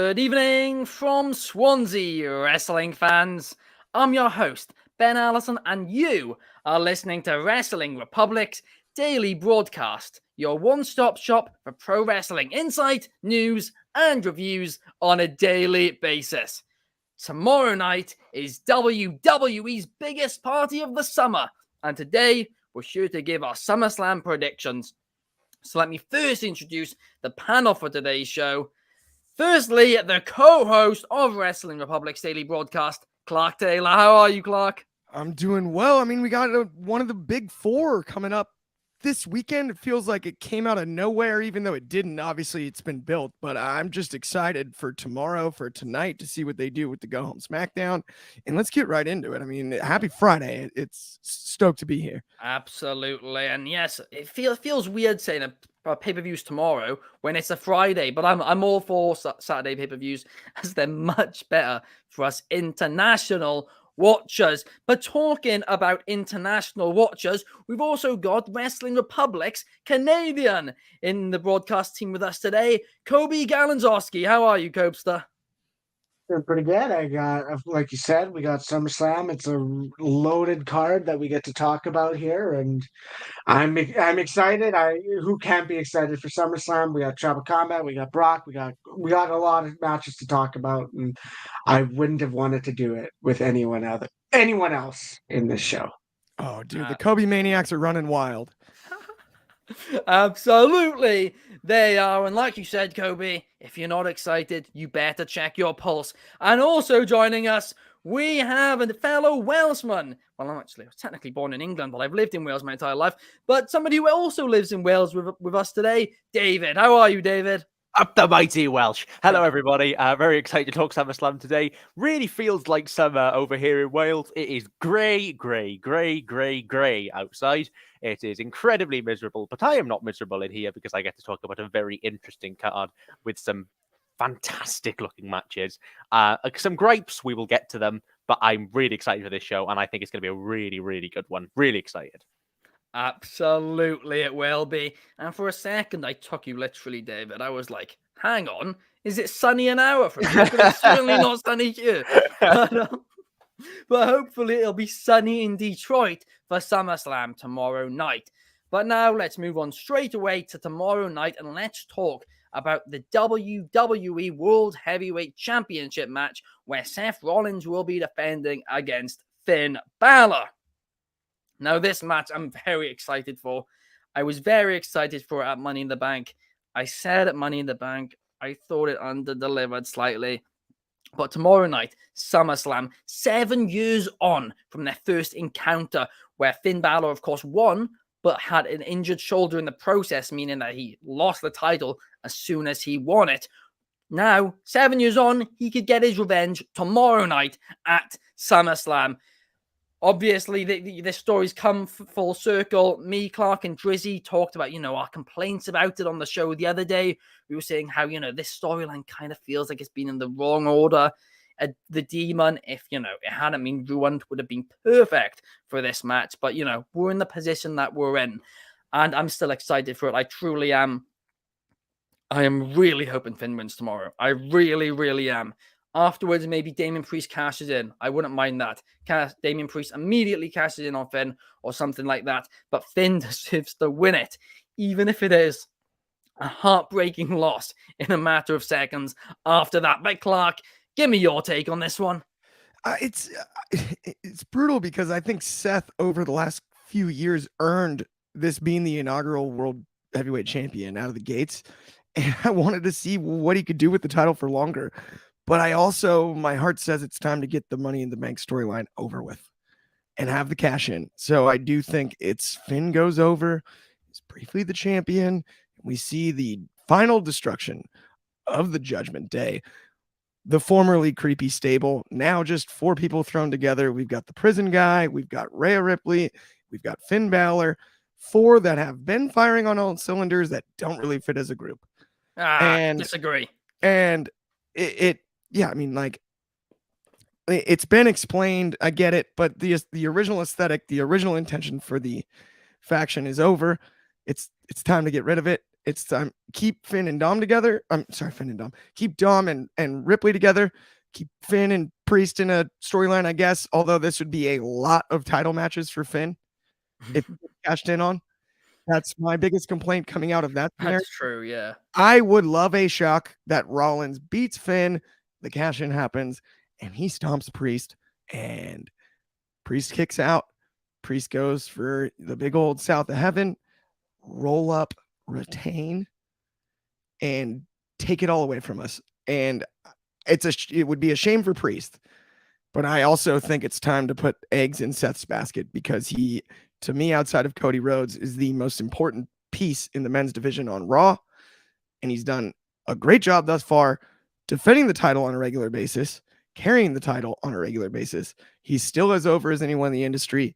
Good evening from Swansea, wrestling fans. I'm your host, Ben Allison, and you are listening to Wrestling Republic's daily broadcast, your one-stop shop for pro wrestling insight, news, and reviews on a daily basis. Tomorrow night is WWE's biggest party of the summer, and today we're sure to give our SummerSlam predictions. So let me first introduce the panel for today's show. Firstly, the co-host of Wrestling Republic's daily broadcast, Clark Taylor. How are you, Clark? I'm doing well. I mean, we got one of the big four coming up this weekend. It feels like it came out of nowhere, even though it didn't. Obviously, it's been built, but I'm just excited for tomorrow, for tonight, to see what they do with the Go Home SmackDown. And let's get right into it. I mean, happy Friday. It's stoked to be here. Absolutely. And yes, it feels weird saying a pay-per-views tomorrow when it's a Friday, but I'm all for Saturday pay-per-views as they're much better for us international watchers. But talking about international watchers, we've also got Wrestling Republic's Canadian in the broadcast team with us today, Coby Galenzoski. How are you, Cobster? They're pretty good. I got, like you said, we got SummerSlam. It's a loaded card that we get to talk about here, and I'm excited. Who can't be excited for SummerSlam? We got Tribal Combat, we got Brock, we got a lot of matches to talk about, and I wouldn't have wanted to do it with anyone else in this show. Oh, dude, the Coby Maniacs are running wild. Absolutely, they are. And like you said, Coby, if you're not excited, you better check your pulse. And also joining us, we have a fellow Welshman. Well, I was technically born in England, but I've lived in Wales my entire life. But somebody who also lives in Wales with us today, David. How are you, David? Up the mighty Welsh. Hello, everybody. Very excited to talk SummerSlam today. Really feels like summer over here in Wales. It is grey outside. It is incredibly miserable, but I am not miserable in here because I get to talk about a very interesting card with some fantastic looking matches. Some gripes, we will get to them, but I'm really excited for this show, and I think it's going to be a really, really good one. Really excited. Absolutely, it will be. And for a second, I took you literally, David. I was like, hang on, is it sunny an hour from here? It's certainly not sunny here. But hopefully it'll be sunny in Detroit for SummerSlam tomorrow night. But now let's move on straight away to tomorrow night, and let's talk about the WWE World Heavyweight Championship match where Seth Rollins will be defending against Finn Balor. Now, this match I'm very excited for. I was very excited for it at Money in the Bank. I said at Money in the Bank, I thought it under-delivered slightly. But tomorrow night, SummerSlam, 7 years on from their first encounter, where Finn Balor, of course, won, but had an injured shoulder in the process, meaning that he lost the title as soon as he won it. Now, 7 years on, he could get his revenge tomorrow night at SummerSlam. Obviously, this story's come full circle. Me, Clark, and Drizzy talked about, our complaints about it on the show the other day. We were saying how, this storyline kind of feels like it's been in the wrong order. The Demon, if, it hadn't been ruined, would have been perfect for this match. But, we're in the position that we're in. And I'm still excited for it. I truly am. I am really hoping Finn wins tomorrow. I really, really am. Afterwards, maybe Damian Priest cashes in. I wouldn't mind that. Damian Priest immediately cashes in on Finn or something like that. But Finn deserves to win it, even if it is a heartbreaking loss in a matter of seconds after that. But Clark, give me your take on this one. It's brutal because I think Seth, over the last few years, earned this being the inaugural World Heavyweight Champion out of the gates. And I wanted to see what he could do with the title for longer. But my heart says it's time to get the Money in the Bank storyline over with and have the cash in. So I do think it's Finn goes over, he's briefly the champion. We see the final destruction of the Judgment Day. The formerly creepy stable, now just 4 people thrown together. We've got the prison guy, we've got Rhea Ripley, we've got Finn Balor. 4 that have been firing on all cylinders that don't really fit as a group. Disagree. And yeah, I mean, like, it's been explained. I get it, but the original aesthetic, the original intention for the faction is over. It's time to get rid of it. It's time. Keep Finn and Dom together. I'm sorry, Finn and Dom. Keep Dom and Ripley together. Keep Finn and Priest in a storyline, I guess. Although this would be a lot of title matches for Finn if he cashed in on. That's my biggest complaint coming out of that scenario. That's true, yeah. I would love a shock that Rollins beats Finn, the cash in happens, and he stomps Priest, and Priest kicks out. Priest goes for the big old South of Heaven, roll up, retain, and take it all away from us. And it would be a shame for Priest, but I also think it's time to put eggs in Seth's basket because he, to me, outside of Cody Rhodes, is the most important piece in the men's division on Raw. And he's done a great job thus far defending the title on a regular basis, carrying the title on a regular basis. He's still as over as anyone in the industry.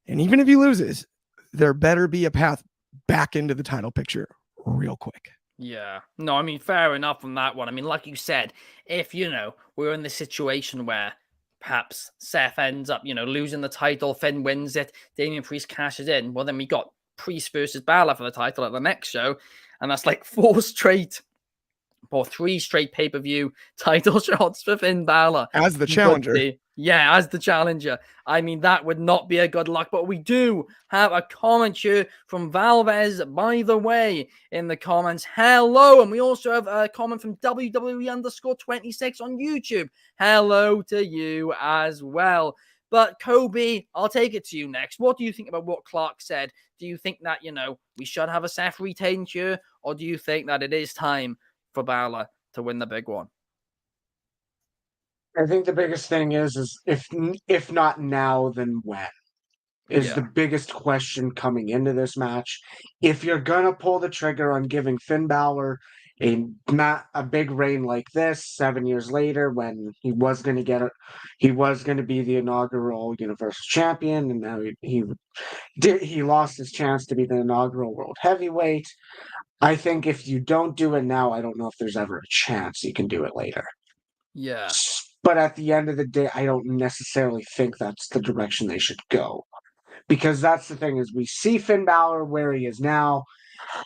And even if he loses, there better be a path back into the title picture real quick. Yeah. No, I mean, fair enough on that one. I mean, like you said, if, we're in this situation where perhaps Seth ends up, losing the title, Finn wins it, Damian Priest cashes in, well, then we got Priest versus Balor for the title at the next show. And that's like 3 straight pay-per-view title shots for Finn Balor. As the challenger. Yeah, as the challenger. I mean, that would not be a good luck, but we do have a comment here from Valvez, by the way, in the comments. Hello, and we also have a comment from WWE_26 on YouTube. Hello to you as well. But Coby, I'll take it to you next. What do you think about what Clark said? Do you think that, we should have a Seth retain here, or do you think that it is time for Balor to win the big one? I think the biggest thing is if not now, then when? Is the biggest question coming into this match. If you're gonna pull the trigger on giving Finn Balor a big reign like this 7 years later, when he was going to be the inaugural Universal Champion, and now he lost his chance to be the inaugural World Heavyweight. I think if you don't do it now, I don't know if there's ever a chance you can do it later. Yeah. But at the end of the day, I don't necessarily think that's the direction they should go. Because that's the thing, is we see Finn Balor where he is now,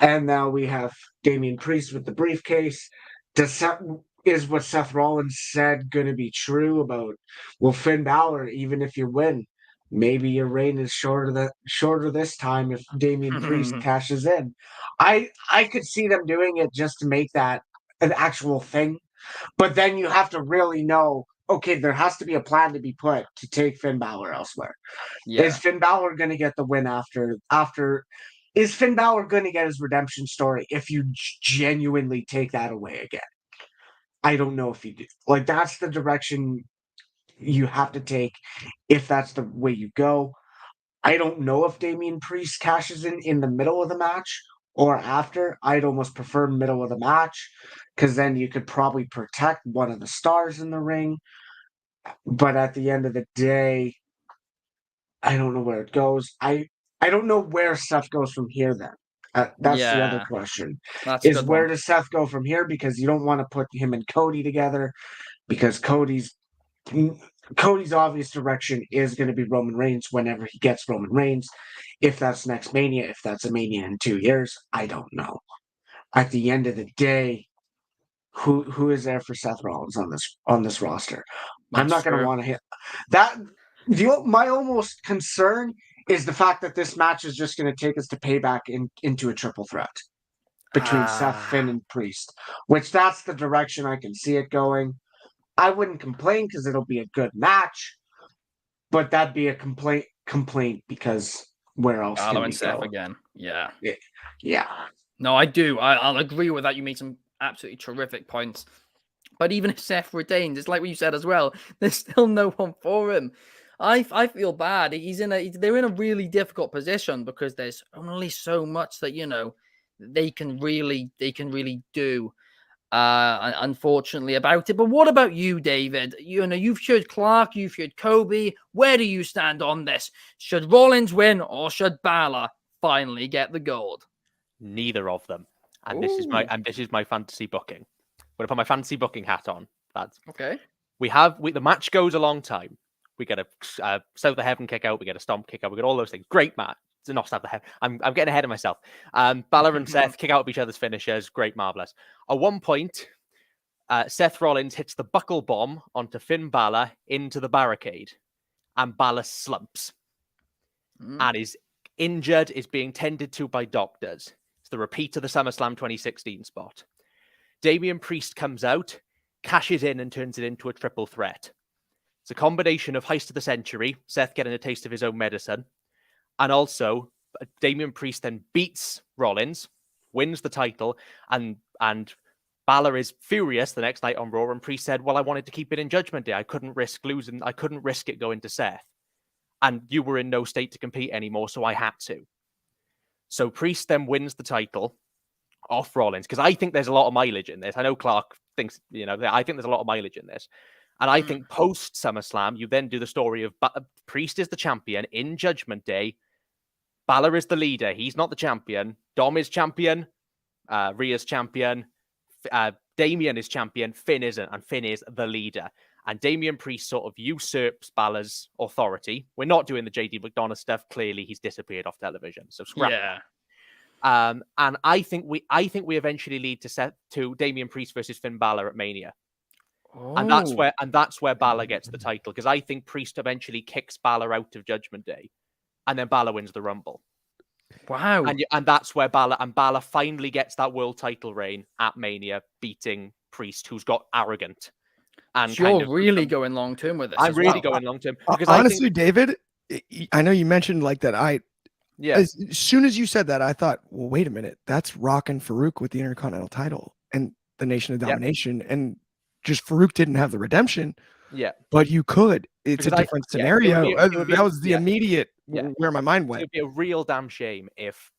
and now we have Damian Priest with the briefcase. Is what Seth Rollins said going to be true about, well, Finn Balor, even if you win, maybe your reign is shorter this time if Damian Priest cashes in. I could see them doing it just to make that an actual thing. But then you have to really know, okay, there has to be a plan to be put to take Finn Balor elsewhere. Yeah. Is Finn Balor going to get the win after? Is Finn Balor going to get his redemption story if you genuinely take that away again? I don't know if you do. Like, that's the direction you have to take if that's the way you go. I don't know if Damian Priest cashes in the middle of the match or after. I'd almost prefer middle of the match, because then you could probably protect one of the stars in the ring. But at the end of the day, I don't know where it goes. I don't know where Seth goes from here then. That's the other question. Is where does Seth go from here? Because you don't want to put him and Cody together, because Cody's obvious direction is going to be Roman Reigns whenever he gets Roman Reigns. If that's next Mania, if that's a Mania in 2 years, I don't know. At the end of the day, who is there for Seth Rollins on this roster? I'm not going to want to hit that. My almost concern is the fact that this match is just going to take us to Payback into a triple threat between Seth, Finn, and Priest, which that's the direction I can see it going. I wouldn't complain because it'll be a good match, but that'd be a complaint because where else can we go? Seth again. Yeah. No, I do. I'll agree with that. You made some absolutely terrific points. But even if Seth retains, it's like what you said as well. There's still no one for him. I feel bad. They're in a really difficult position because there's only so much that they can really do. Unfortunately about it. But what about you, David? You've heard Clark, you've heard Coby. Where do you stand on this? Should Rollins win or should Balor finally get the gold? Neither of them. And this is my fantasy booking. I'm gonna put my fantasy booking hat on. That's okay. The match goes a long time. We get a South of Heaven kick out, we get a stomp kick out, we get all those things. Great match. not stab the head. I'm getting ahead of myself. Balor and Seth kick out of each other's finishers. Great, marvelous. At one point, Seth Rollins hits the buckle bomb onto Finn Balor into the barricade, and Balor slumps and is injured, is being tended to by doctors. It's the repeat of the SummerSlam 2016 spot. Damian Priest comes out, cashes in, and turns it into a triple threat. It's a combination of heist of the century, Seth getting a taste of his own medicine, and also Damian Priest then beats Rollins, wins the title, and Balor is furious the next night on Raw, and Priest said, well, I wanted to keep it in Judgment Day. I couldn't risk losing. I couldn't risk it going to Seth. And you were in no state to compete anymore, so I had to. So Priest then wins the title off Rollins, because I think there's a lot of mileage in this. I know Clark thinks, I think there's a lot of mileage in this. And I think post SummerSlam, you then do the story of Priest is the champion in Judgment Day. Balor is the leader. He's not the champion. Dom is champion. Rhea's champion. Damian is champion. Finn isn't. And Finn is the leader. And Damian Priest sort of usurps Balor's authority. We're not doing the JD McDonough stuff. Clearly, he's disappeared off television. So scrap. Yeah. And I think we eventually lead to Damian Priest versus Finn Balor at Mania. Oh. And that's where Balor gets the title, because I think Priest eventually kicks Balor out of Judgment Day, and then Balor wins the Rumble. Wow. And that's where Balor finally gets that world title reign at Mania, beating Priest, who's got arrogant. And so you're really going long term with this. I'm really going long term. Because honestly, David, I know you mentioned like that. Yeah. As soon as you said that, I thought, well, wait a minute, that's Rock and Farouk with the Intercontinental title and the Nation of Domination, and just Farouk didn't have the redemption. Yeah, but you could. It's because a different scenario. That was the immediate where my mind went. It would be a real damn shame if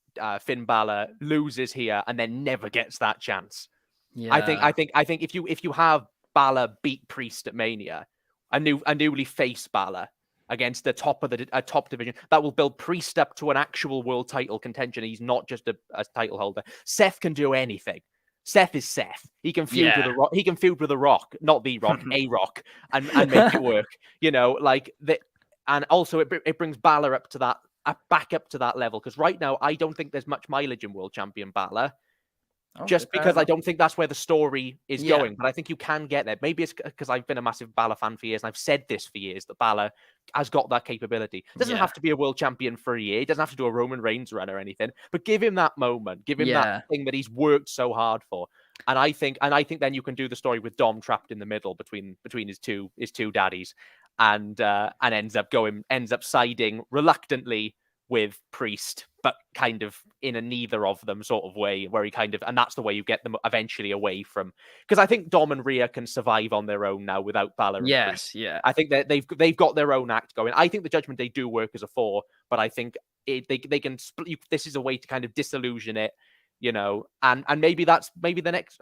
Finn Balor loses here and then never gets that chance. Yeah. I think if you have Balor beat Priest at Mania, a newly face Balor against the top of a top division, that will build Priest up to an actual world title contention. He's not just a title holder. Seth can do anything. Seth is Seth. He can feud with the Rock. He can feud with the Rock, not the Rock, a Rock, and make it work. And also it brings Balor up to that, back up to that level. Because right now I don't think there's much mileage in World Champion Balor. Just because I don't think that's where the story is going. But I think you can get there. Maybe it's because I've been a massive Balor fan for years, and I've said this for years, that Balor has got that capability. It doesn't have to be a world champion for a year. He doesn't have to do a Roman Reigns run or anything. But give him that moment. Give him that thing that he's worked so hard for. And I think then you can do the story with Dom trapped in the middle between his two daddies, and ends up siding reluctantly with Priest, but kind of in a neither of them sort of way, where and that's the way you get them eventually away from, because I think Dom and Rhea can survive on their own now without Balor. Yes, yeah. I think that they've got their own act going. I think the Judgment Day do work as a four, but I think they can split. This is a way to kind of disillusion it, and maybe that's the next.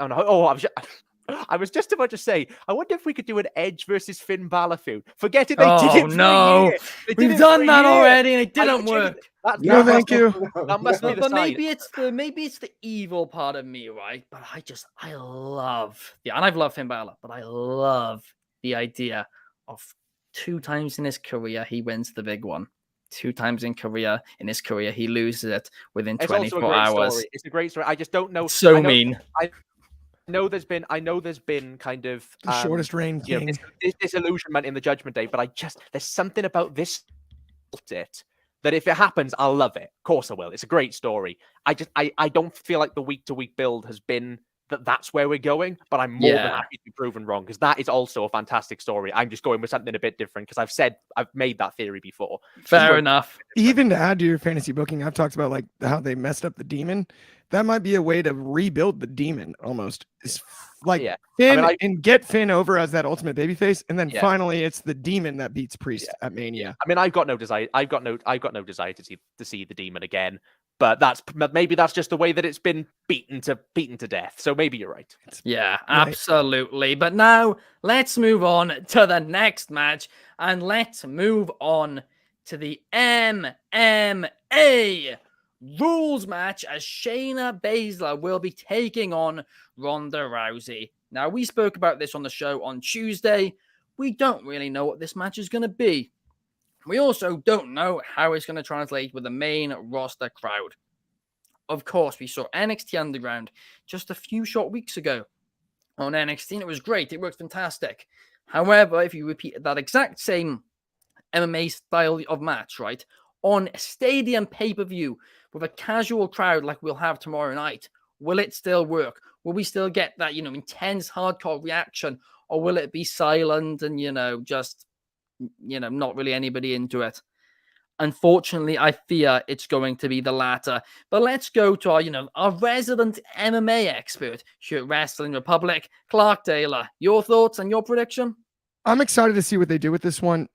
I was just about to say, I wonder if we could do an Edge versus Finn Balor feud. Forget it. They did it. No, we've done that already, and it didn't work. No, thank you. That must be the But sign. maybe it's the evil part of me, right? But I love, and I've loved Finn Balor, but I love the idea of 2 times in his career he wins the big one. 2 times in his career he loses it within 24 hours. Story. It's a great story. I just don't know. Mean. I know there's been kind of the shortest reign king. This disillusionment in the Judgment Day, but there's something about this that if it happens, I'll love it. Of course I will. It's a great story. I don't feel like the week to week build has been that's where we're going, but I'm more than happy to be proven wrong, because that is also a fantastic story. I'm just going with something a bit different because I've made that theory before. Fair enough. Even to add to your fantasy booking, I've talked about like how they messed up the demon. That might be a way to rebuild the demon almost. It's like Finn and get Finn over as that ultimate babyface, and then finally it's the demon that beats Priest at Mania. I mean, I've got no desire to see the demon again. But maybe that's just the way that it's been beaten to death. So maybe you're right. Yeah, absolutely. But now let's move on to the next match, and let's move on to the MMA rules match, as Shayna Baszler will be taking on Ronda Rousey. Now, we spoke about this on the show on Tuesday. We don't really know what this match is going to be. We also don't know how it's going to translate with the main roster crowd. Of course, we saw NXT Underground just a few short weeks ago on NXT, and it was great. It worked fantastic. However, if you repeat that exact same MMA style of match, right, on a stadium pay-per-view with a casual crowd like we'll have tomorrow night, will it still work? Will we still get that, intense, hardcore reaction, or will it be silent and, just, not really anybody into it? Unfortunately, I fear it's going to be the latter. But let's go to our resident MMA expert here at Wrestling Republic, Clark Taylor. Your thoughts and your prediction? I'm excited to see what they do with this one.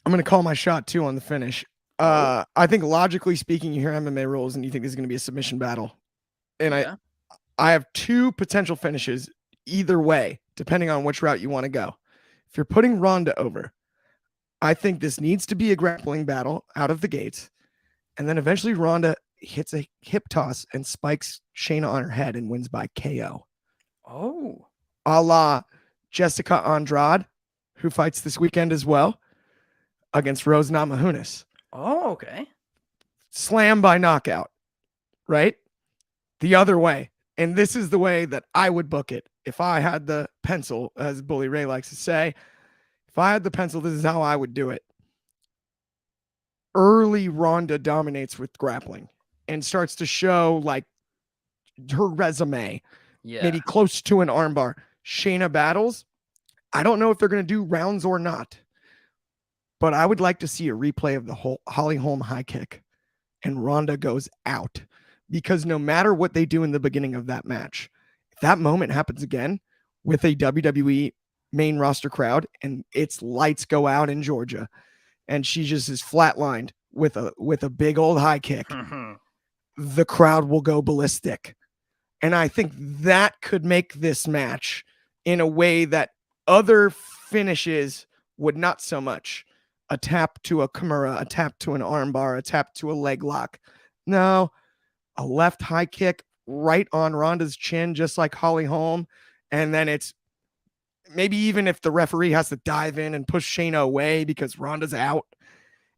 I'm going to call my shot too on the finish. I think logically speaking, you hear MMA rules and you think this is going to be a submission battle. And Yeah. I have two potential finishes either way, depending on which route you want to go. If you're putting Ronda over, I think this needs to be a grappling battle out of the gates. And then eventually Ronda hits a hip toss and spikes Shayna on her head and wins by KO. Oh. A la Jessica Andrade, who fights this weekend as well, against Rose Namajunas. Oh, okay. Slam by knockout, right? The other way. And this is the way that I would book it. If I had the pencil, as Bully Ray likes to say, if I had the pencil, this is how I would do it. Early Ronda dominates with grappling and starts to show like her resume, maybe close to an armbar. Shayna battles. I don't know if they're going to do rounds or not, but I would like to see a replay of the whole Holly Holm high kick and Ronda goes out, because no matter what they do in the beginning of that match, if that moment happens again with a WWE main roster crowd and its lights go out in Georgia and she just is flatlined with a big old high kick, the crowd will go ballistic. And I think that could make this match in a way that other finishes would not so much. A tap to a Kimura, a tap to an armbar, a tap to a leg lock. No, a left high kick right on Ronda's chin, just like Holly Holm. And then it's maybe even if the referee has to dive in and push Shayna away because Ronda's out,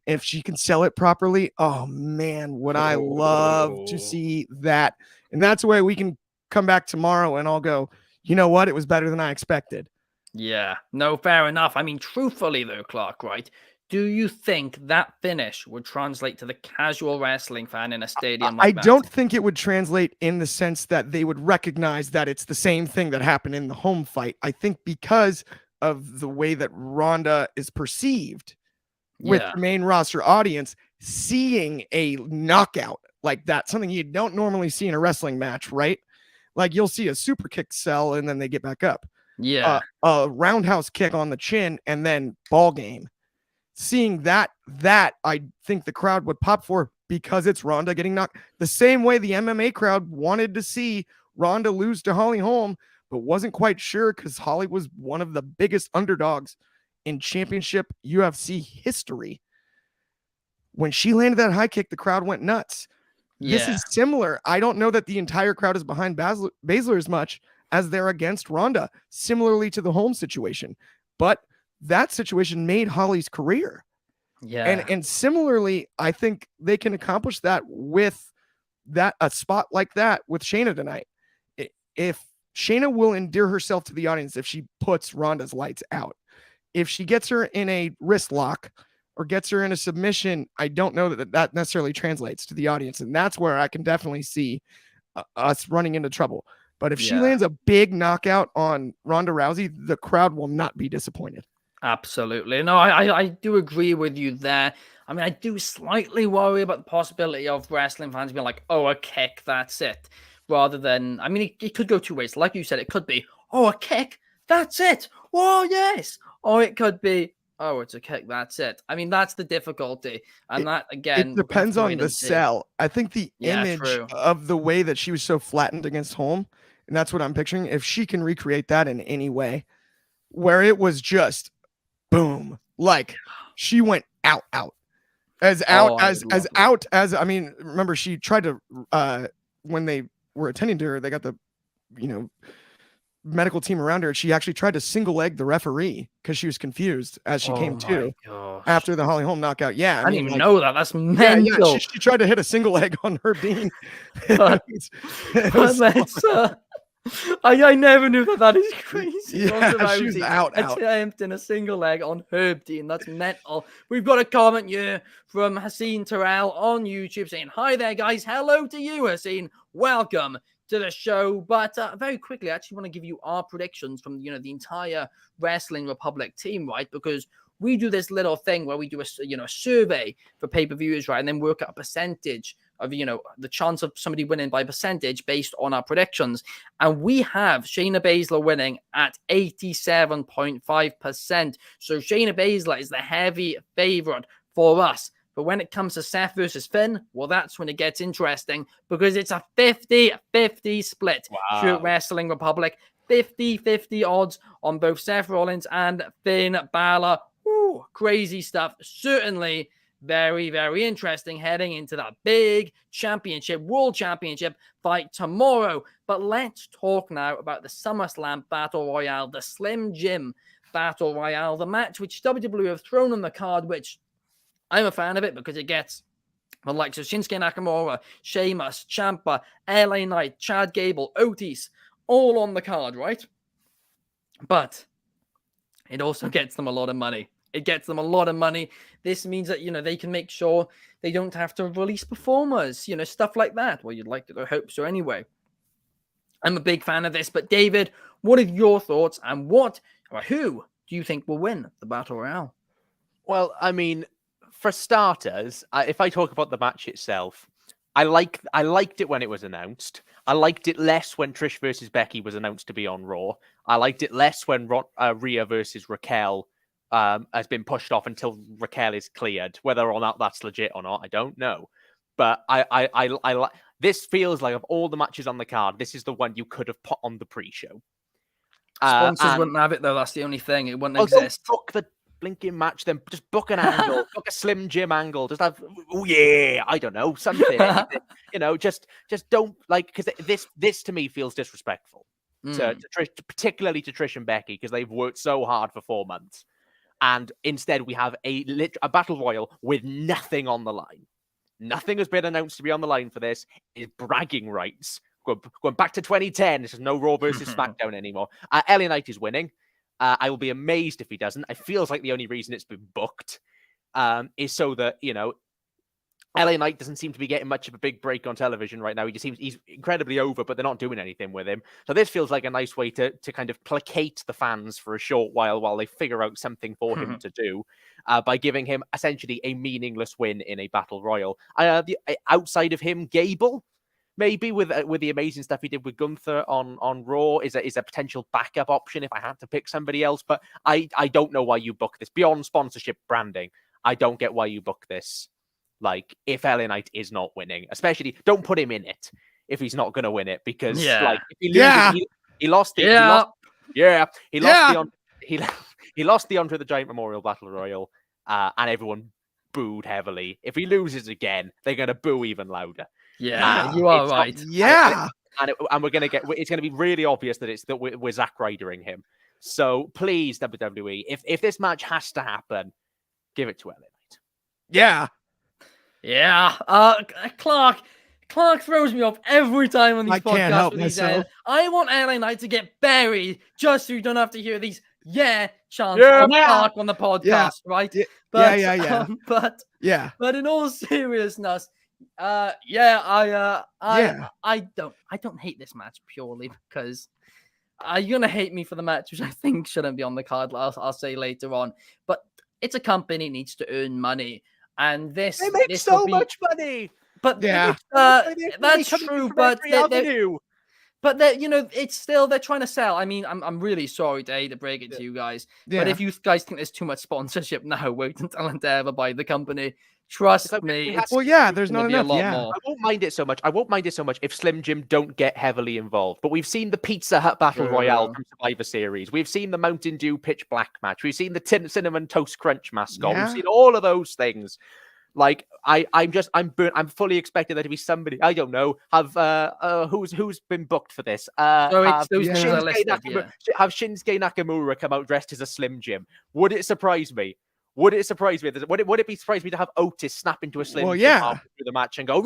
if she can sell it properly, oh man, would I love to see that. And that's the way we can come back tomorrow and I'll go, you know what? It was better than I expected. Yeah, no, fair enough. I mean, truthfully though, Clark, right? Do you think that finish would translate to the casual wrestling fan in a stadium like I that? don't think it would translate in the sense that they would recognize that it's the same thing that happened in the home fight. I think because of the way that Ronda is perceived with the main roster audience, seeing a knockout like that, something you don't normally see in a wrestling match, right? Like you'll see a super kick sell and then they get back up. Yeah. A roundhouse kick on the chin and then ball game. Seeing that I think the crowd would pop for, because it's Ronda getting knocked. The same way the MMA crowd wanted to see Ronda lose to Holly Holm, but wasn't quite sure because Holly was one of the biggest underdogs in championship UFC history. When she landed that high kick, the crowd went nuts. This is similar. I don't know that the entire crowd is behind Baszler as much as they're against Ronda, similarly to the Holm situation. But that situation made Holly's career. Yeah. And similarly, I think they can accomplish that with a spot like that with Shayna tonight. If Shayna will endear herself to the audience, if she puts Ronda's lights out, if she gets her in a wrist lock or gets her in a submission, I don't know that necessarily translates to the audience. And that's where I can definitely see us running into trouble. But if she lands a big knockout on Ronda Rousey, the crowd will not be disappointed. Absolutely. No, I do agree with you there. I mean, I do slightly worry about the possibility of wrestling fans being like, oh, a kick, that's it. Rather than, I mean, it could go two ways. Like you said, it could be, oh, a kick, that's it. Oh, yes. Or it could be, oh, it's a kick, that's it. I mean, that's the difficulty. And that, again, it depends on the sell. I think the image of the way that she was so flattened against Holm, and that's what I'm picturing. If she can recreate that in any way, where it was just boom, like she went out as I mean, remember she tried to when they were attending to her, they got the medical team around her. She actually tried to single leg the referee because she was confused as she came to gosh. after the Holly Holm knockout. Yeah, I didn't even know that. That's yeah, mental. she tried to hit a single leg on Herb Dean. But I never knew that. That is crazy. Yeah, she was out. Attempting a single leg on Herb Dean. That's mental. We've got a comment here from Haseen Terrell on YouTube saying, "Hi there, guys. Hello to you, Haseen. Welcome to the show." But very quickly, I actually want to give you our predictions from the entire Wrestling Republic team, right? Because we do this little thing where we do a survey for pay-per-views, right, and then work out a percentage of the chance of somebody winning by percentage based on our predictions. And we have Shayna Baszler winning at 87.5%. So Shayna Baszler is the heavy favorite for us. But when it comes to Seth versus Finn, well, that's when it gets interesting because it's a 50-50 split. Wow. Shoot Wrestling Republic, 50-50 odds on both Seth Rollins and Finn Balor. Ooh, crazy stuff. Certainly very, very interesting heading into that big world championship fight tomorrow. But let's talk now about the SummerSlam Battle Royale, the Slim Jim Battle Royale, the match which WWE have thrown on the card, which I'm a fan of it because it gets the likes of Shinsuke Nakamura, Sheamus, Ciampa, LA Knight, Chad Gable, Otis, all on the card, right? But it also gets them a lot of money. This means that, they can make sure they don't have to release performers, stuff like that. Well, you'd like to hope so anyway. I'm a big fan of this, but David, what are your thoughts and who do you think will win the Battle Royale? Well, I mean, for starters, if I talk about the match itself, I liked it when it was announced. I liked it less when Trish versus Becky was announced to be on Raw. I liked it less when Rhea versus Raquel has been pushed off until Raquel is cleared. Whether or not that's legit or not, I don't know. But I this feels like of all the matches on the card, this is the one you could have put on the pre-show. Sponsors wouldn't have it though. That's the only thing. It wouldn't exist. Book the blinking match, then just book an angle, book a Slim Jim angle. Just have, I don't know, something. Just don't because this to me feels disrespectful to Trish, particularly to Trish and Becky because they've worked so hard for 4 months. And instead, we have a battle royal with nothing on the line. Nothing has been announced to be on the line for this. It's bragging rights. Going back to 2010, this is no Raw versus SmackDown anymore. LA Knight is winning. I will be amazed if he doesn't. It feels like the only reason it's been booked is so that, LA Knight doesn't seem to be getting much of a big break on television right now. He's incredibly over, but they're not doing anything with him. So this feels like a nice way to kind of placate the fans for a short while they figure out something for him to do by giving him essentially a meaningless win in a battle royal. Outside of him, Gable, maybe with the amazing stuff he did with Gunther on Raw is a potential backup option if I had to pick somebody else. But I don't know why you book this beyond sponsorship branding. I don't get why you book this. Like, if LA Knight is not winning, especially don't put him in it if he's not going to win it because if he loses, he lost the Andre the Giant Memorial Battle Royal and everyone booed heavily. If he loses again, they're going to boo even louder. Yeah, you are right. And we're going to it's going to be really obvious that we're Zack Rydering him. So please, WWE, if this match has to happen, give it to LA Knight. Yeah. Yeah. Clark throws me off every time on these podcasts. Can't help myself. I want LA Knight to get buried just so you don't have to hear these chants of Clark on the podcast, right? But in all seriousness, I don't hate this match purely because you're gonna hate me for the match, which I think shouldn't be on the card. I'll say later on, but it's a company needs to earn money. And they make so much money. But that's true. But it's still they're trying to sell. I mean, I'm really sorry to break it to you guys, but if you guys think there's too much sponsorship now, wait until Endeavor buy the company. Trust me. There's not enough. I won't mind it so much. If Slim Jim don't get heavily involved. But we've seen the Pizza Hut Battle Royale from Survivor Series. We've seen the Mountain Dew Pitch Black match. We've seen the Cinnamon Toast Crunch mascot. We've seen all of those things. Like I'm burnt. I'm fully expecting there to be somebody. I don't know. Have who's been booked for this? So it's Have those Yeah. names are Shinsuke listed, Nakamura, yeah. have Shinsuke Nakamura come out dressed as a Slim Jim? Would it surprise me? Would it surprise me? Would it be surprise me to have Otis snap into a Slim Well, Jim yeah. halfway through the match and go,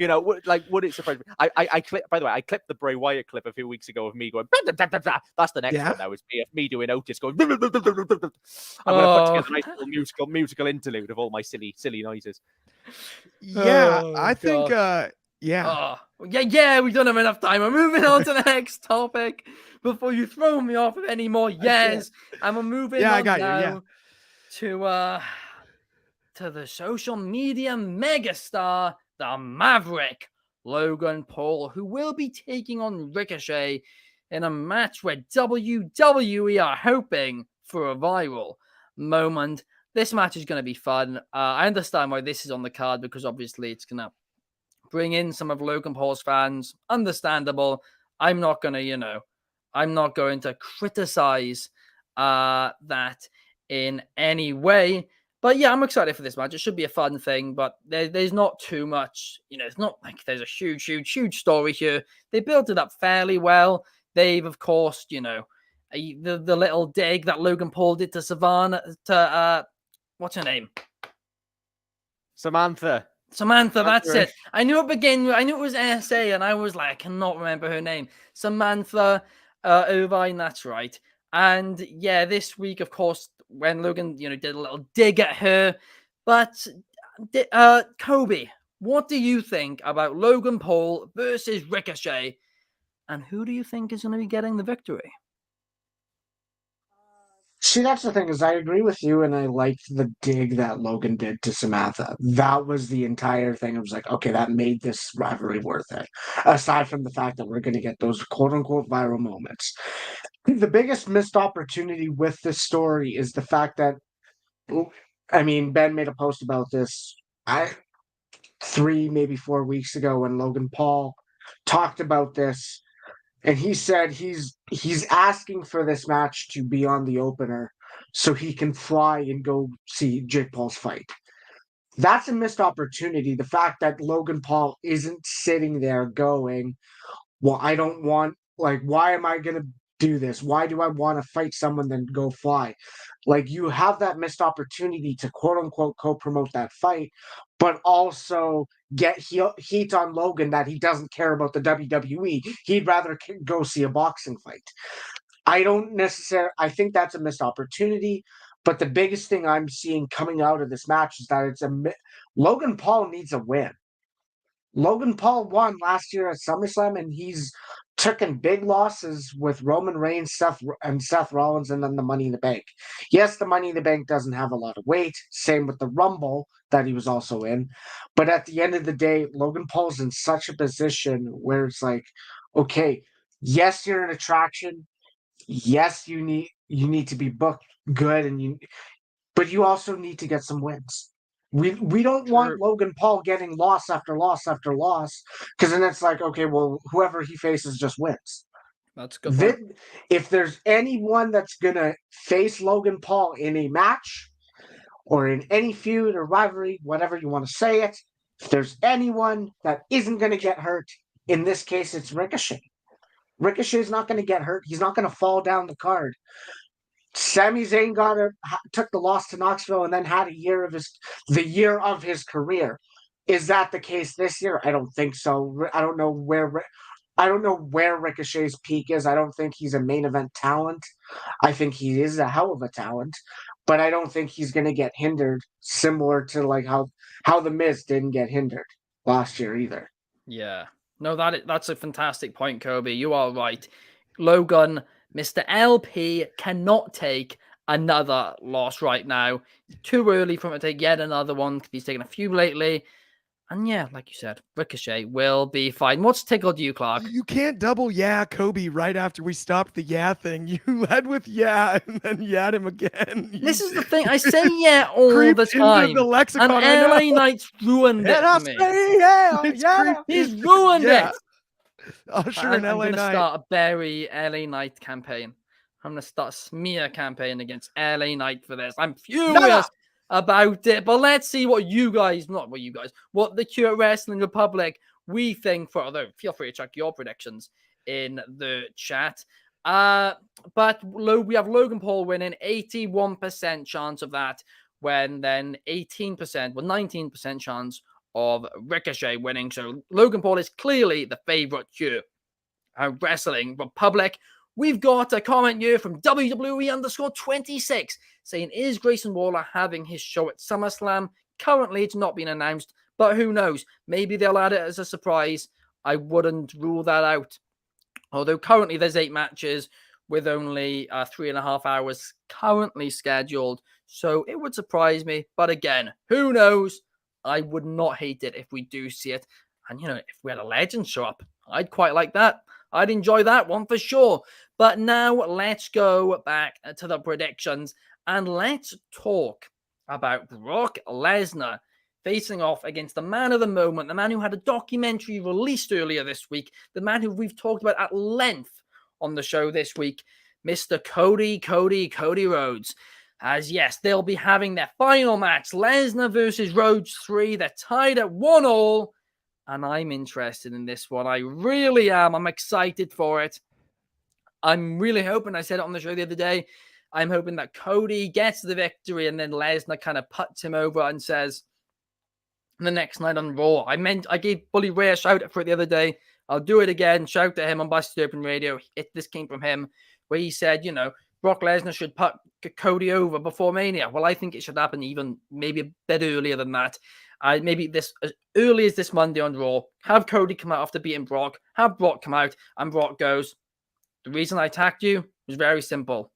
you know, would it surprise me? I clipped, by the way, I clipped the Bray Wyatt clip a few weeks ago of me going, that's the next Yeah. one now, is me doing Otis going, I'm going to put together a nice little musical interlude of all my silly noises. Yeah, Oh, I think gosh. yeah. Oh, yeah, we don't have enough time. We're moving on to the next topic before you throw me off with any more yes. And we're moving Yeah, I on got you, now yeah. to the social media megastar, the Maverick, Logan Paul, who will be taking on Ricochet in a match where WWE are hoping for a viral moment. This match is going to be fun. I understand why this is on the card, because obviously it's going to bring in some of Logan Paul's fans. Understandable. I'm not going to criticize that in any way. But yeah, I'm excited for this match. It should be a fun thing, but there's not too much, it's not like there's a huge story here. They built it up fairly well. They've, of course, the little dig that Logan Paul did to Savannah, what's her name? Samantha, that's it. I knew it was SA, and I was like, I cannot remember her name. Samantha Irvine, that's right. And yeah, this week, of course, when Logan, did a little dig at her. But Coby, what do you think about Logan Paul versus Ricochet? And who do you think is going to be getting the victory? See, that's the thing, is I agree with you, and I liked the dig that Logan did to Samantha. That was the entire thing. I was like, okay, that made this rivalry worth it. Aside from the fact that we're going to get those quote-unquote viral moments. The biggest missed opportunity with this story is the fact that, Ben made a post about this 3, maybe 4 weeks ago, when Logan Paul talked about this. And he said he's asking for this match to be on the opener so he can fly and go see Jake Paul's fight. That's a missed opportunity. The fact that Logan Paul isn't sitting there going, well, I don't want, why am I going to do this? Why do I want to fight someone then go fly? You have that missed opportunity to quote unquote co-promote that fight, but also get heat on Logan that he doesn't care about the WWE. He'd rather go see a boxing fight. I think that's a missed opportunity, but the biggest thing I'm seeing coming out of this match is that Logan Paul needs a win. Logan Paul won last year at SummerSlam, and he's taken big losses with Roman Reigns, Seth Rollins, and then the Money in the Bank. Yes, the Money in the Bank doesn't have a lot of weight. Same with the Rumble that he was also in. But at the end of the day, Logan Paul's in such a position where it's like, okay, yes, you're an attraction. Yes, you need to be booked good, but you also need to get some wins. We don't want Logan Paul getting loss after loss after loss, because then it's like, okay, well, whoever he faces just wins. That's a good point. If there's anyone that's going to face Logan Paul in a match or in any feud or rivalry, whatever you want to say it, if there's anyone that isn't going to get hurt, in this case, it's Ricochet. Ricochet's not going to get hurt. He's not going to fall down the card. Sami Zayn took the loss to Knoxville and then had the year of his career. Is that the case this year? I don't think so. I don't know where Ricochet's peak is. I don't think he's a main event talent. I think he is a hell of a talent, but I don't think he's going to get hindered, similar to how the Miz didn't get hindered last year either. Yeah. No, that's a fantastic point, Coby. You are right. Logan, Mr. LP, cannot take another loss right now. Too early for him to take yet another one. He's taken a few lately. And yeah, like you said, Ricochet will be fine. What's tickled you, Clark? You can't double Coby right after we stopped the thing. You led with and then him again. This is the thing. I say all the time. Into the lexicon, and LA Knight's ruined it for me. He's ruined it. Usher and LA Knight. I'm going to start a Barry LA Knight campaign. I'm going to start a smear campaign against LA Knight for this. I'm furious. about it. But let's see what the Cure Wrestling Republic we think for. Although, feel free to check your predictions in the chat. But we have Logan Paul winning, 81% chance of that, when then 19% chance of Ricochet winning. So Logan Paul is clearly the favorite Cure Wrestling Republic. We've got a comment here from WWE_26 saying, is Grayson Waller having his show at SummerSlam? Currently, it's not been announced, but who knows? Maybe they'll add it as a surprise. I wouldn't rule that out. Although currently there's 8 matches with only 3.5 hours currently scheduled. So it would surprise me. But again, who knows? I would not hate it if we do see it. And, if we had a legend show up, I'd quite like that. I'd enjoy that one for sure. But now let's go back to the predictions and let's talk about Brock Lesnar facing off against the man of the moment, the man who had a documentary released earlier this week, the man who we've talked about at length on the show this week, Mr. Cody Rhodes. As yes, they'll be having their final match, Lesnar versus Rhodes 3. They're tied at 1-1. And I'm interested in this one. I really am. I'm excited for it. I'm really hoping, I said it on the show the other day, I'm hoping that Cody gets the victory and then Lesnar kind of puts him over and says, the next night on Raw, I gave Bully Ray a shout out for it the other day. I'll do it again. Shout to him on Busted Open Radio. This came from him, where he said, Brock Lesnar should put Cody over before Mania. Well, I think it should happen even maybe a bit earlier than that. Maybe as early as this Monday on Raw. Have Cody come out after beating Brock. Have Brock come out, and Brock goes, the reason I attacked you was very simple.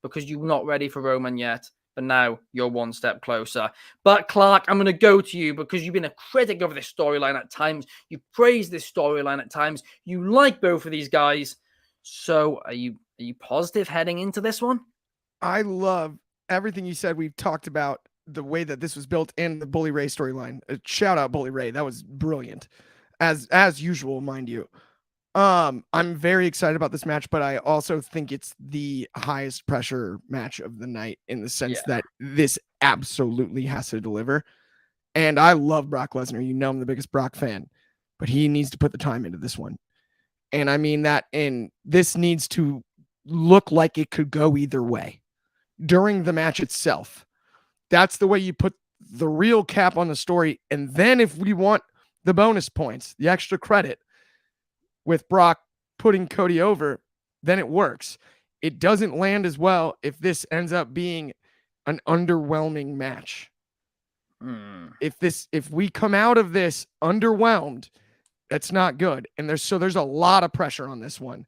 Because you're not ready for Roman yet. But now you're one step closer. But Clark, I'm going to go to you because you've been a critic of this storyline at times. You praise this storyline at times. You like both of these guys. So are you positive heading into this one? I love everything you said. We've talked about the way that this was built in the Bully Ray storyline. Shout out Bully Ray. That was brilliant. As usual, mind you. I'm very excited about this match, but I also think it's the highest pressure match of the night in the sense that this absolutely has to deliver. And I love Brock Lesnar. I'm the biggest Brock fan, but he needs to put the time into this one. And I mean that, and this needs to look like it could go either way during the match itself. That's the way you put the real cap on the story. And then if we want the bonus points, the extra credit, with Brock putting Cody over, then it works. It doesn't land as well if this ends up being an underwhelming match. If we come out of this underwhelmed, that's not good. And there's a lot of pressure on this one.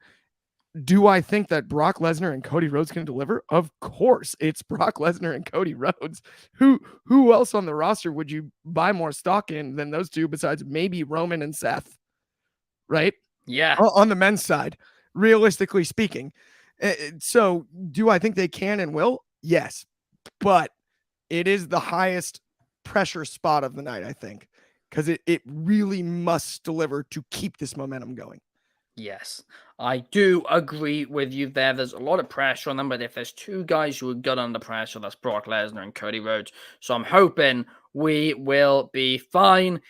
Do I think that Brock Lesnar and Cody Rhodes can deliver? Of course, it's Brock Lesnar and Cody Rhodes. Who else on the roster would you buy more stock in than those two besides maybe Roman and Seth? Right? Yeah. On the men's side, realistically speaking. So do I think they can and will? Yes. But it is the highest pressure spot of the night, I think, because it really must deliver to keep this momentum going. Yes, I do agree with you there. There's a lot of pressure on them, but if there's two guys who are good under pressure, that's Brock Lesnar and Cody Rhodes. So I'm hoping we will be fine.